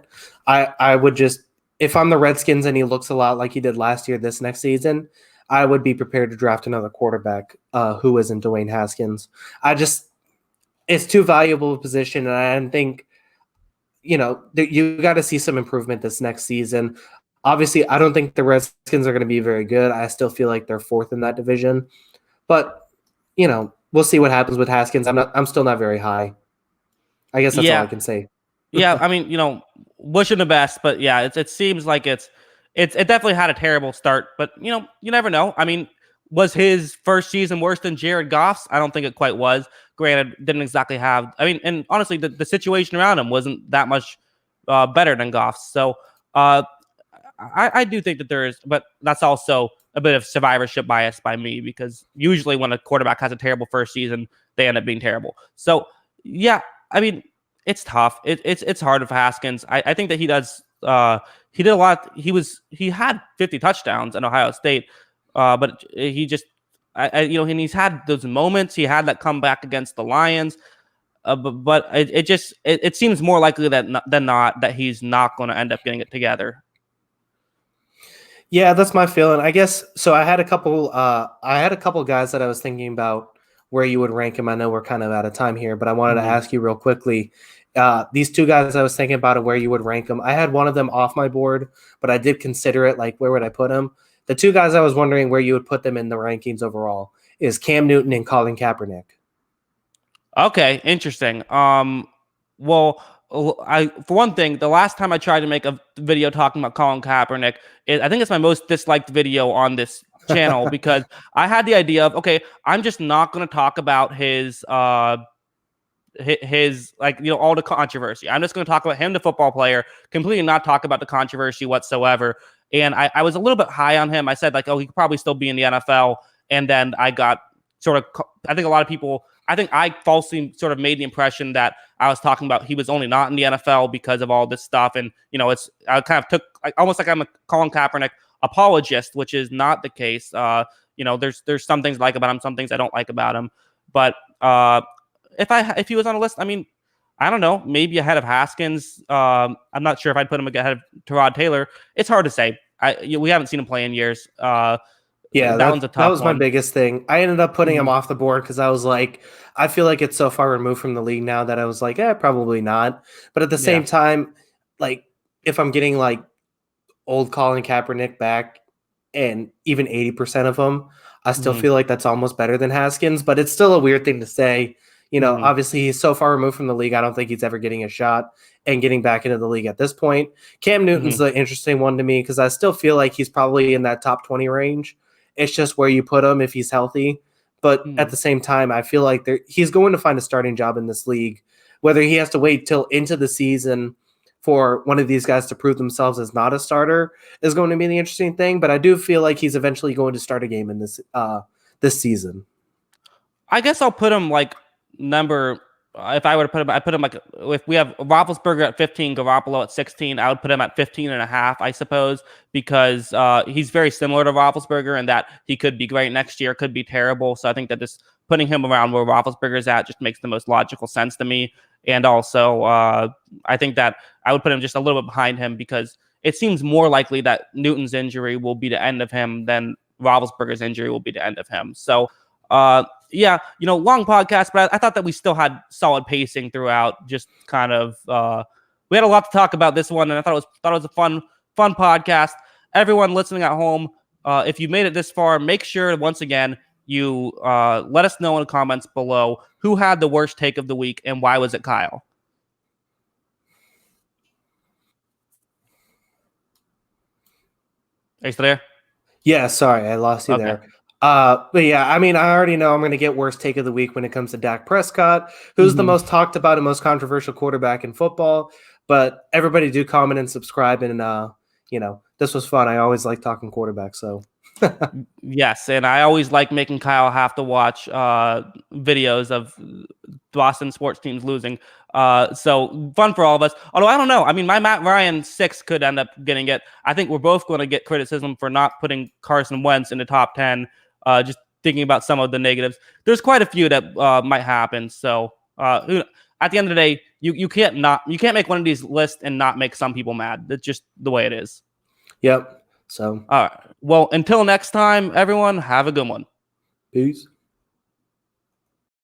I would just, if I'm the Redskins and he looks a lot like he did last year, this next season, I would be prepared to draft another quarterback who isn't Dwayne Haskins. It's too valuable a position, and I think, you got to see some improvement this next season. Obviously, I don't think the Redskins are going to be very good. I still feel like they're 4th in that division, but we'll see what happens with Haskins. I'm still not very high. I guess that's all I can say. Yeah, I mean, wish him the best, but yeah, it seems like it definitely had a terrible start, but you never know. I mean, Was his first season worse than Jared Goff's? I don't think it quite was. Granted, didn't exactly have. I mean, and honestly, the situation around him wasn't that much better than Goff's. So I do think that there is, but that's also a bit of survivorship bias by me because usually when a quarterback has a terrible first season, they end up being terrible. So yeah, I mean, it's tough. It's hard for Haskins. I think that he does. He did a lot. He had 50 touchdowns at Ohio State, but he just and he's had those moments. He had that comeback against the Lions. But it seems more likely than not that he's not going to end up getting it together. Yeah, that's my feeling. I guess so. I had a couple guys that I was thinking about where you would rank him. I know we're kind of out of time here, but I wanted to ask you real quickly. These two guys I was thinking about and where you would rank them. I had one of them off my board, but I did consider it. Like, where would I put them? The two guys I was wondering where you would put them in the rankings overall is Cam Newton and Colin Kaepernick. Okay, interesting. Well, for one thing, the last time I tried to make a video talking about Colin Kaepernick, I think it's my most disliked video on this channel because I had the idea of, okay, I'm just not going to talk about his all the controversy. I'm just going to talk about him, the football player, completely not talk about the controversy whatsoever. And I was a little bit high on him. I said like, oh, he could probably still be in the NFL. And then I got I think a lot of people, I think I falsely sort of made the impression that I was talking about he was only not in the NFL because of all this stuff. And, I kind of took almost like I'm a Colin Kaepernick apologist, which is not the case. There's some things I like about him, some things I don't like about him. But if he was on a list, I mean, I don't know, maybe ahead of Haskins. I'm not sure if I'd put him ahead of Tyrod Taylor. It's hard to say. We haven't seen him play in years. Yeah, that was my biggest thing. I ended up putting him off the board because I was like, I feel like it's so far removed from the league now that I was like, probably not. But at the same time, like, if I'm getting like old Colin Kaepernick back and even 80% of them, I still feel like that's almost better than Haskins. But it's still a weird thing to say. Obviously he's so far removed from the league. I don't think he's ever getting a shot and getting back into the league at this point. Cam Newton's the interesting one to me because I still feel like he's probably in that top 20 range. It's just where you put him if he's healthy. But at the same time, I feel like he's going to find a starting job in this league. Whether he has to wait till into the season for one of these guys to prove themselves as not a starter is going to be the interesting thing. But I do feel like he's eventually going to start a game in this season. I guess I'll put him like if I were to put him, I put him like, if we have Roethlisberger at 15, Garoppolo at 16, I would put him at 15.5, I suppose, because he's very similar to Roethlisberger in that he could be great next year, could be terrible. So I think that just putting him around where Roethlisberger's at just makes the most logical sense to me. And also, I think that I would put him just a little bit behind him because it seems more likely that Newton's injury will be the end of him than Roethlisberger's injury will be the end of him. So, long podcast, but I thought that we still had solid pacing throughout. Just kind of, we had a lot to talk about this one, and I thought it was a fun podcast. Everyone listening at home, if you made it this far, make sure once again you let us know in the comments below who had the worst take of the week and why was it Kyle. Are you still there? Yeah, sorry, I lost you there. But yeah, I mean, I already know I'm going to get worst take of the week when it comes to Dak Prescott, who's the most talked about and most controversial quarterback in football. But everybody do comment and subscribe. And, this was fun. I always like talking quarterback. So, yes. And I always like making Kyle have to watch videos of Boston sports teams losing. So fun for all of us. Although I don't know. I mean, my Matt Ryan 6 could end up getting it. I think we're both going to get criticism for not putting Carson Wentz in the top 10. Just thinking about some of the negatives, there's quite a few that might happen. So at the end of the day, you can't make one of these lists and not make some people mad. That's just the way it is. Yep. So all right. Well, until next time, everyone, have a good one. Peace.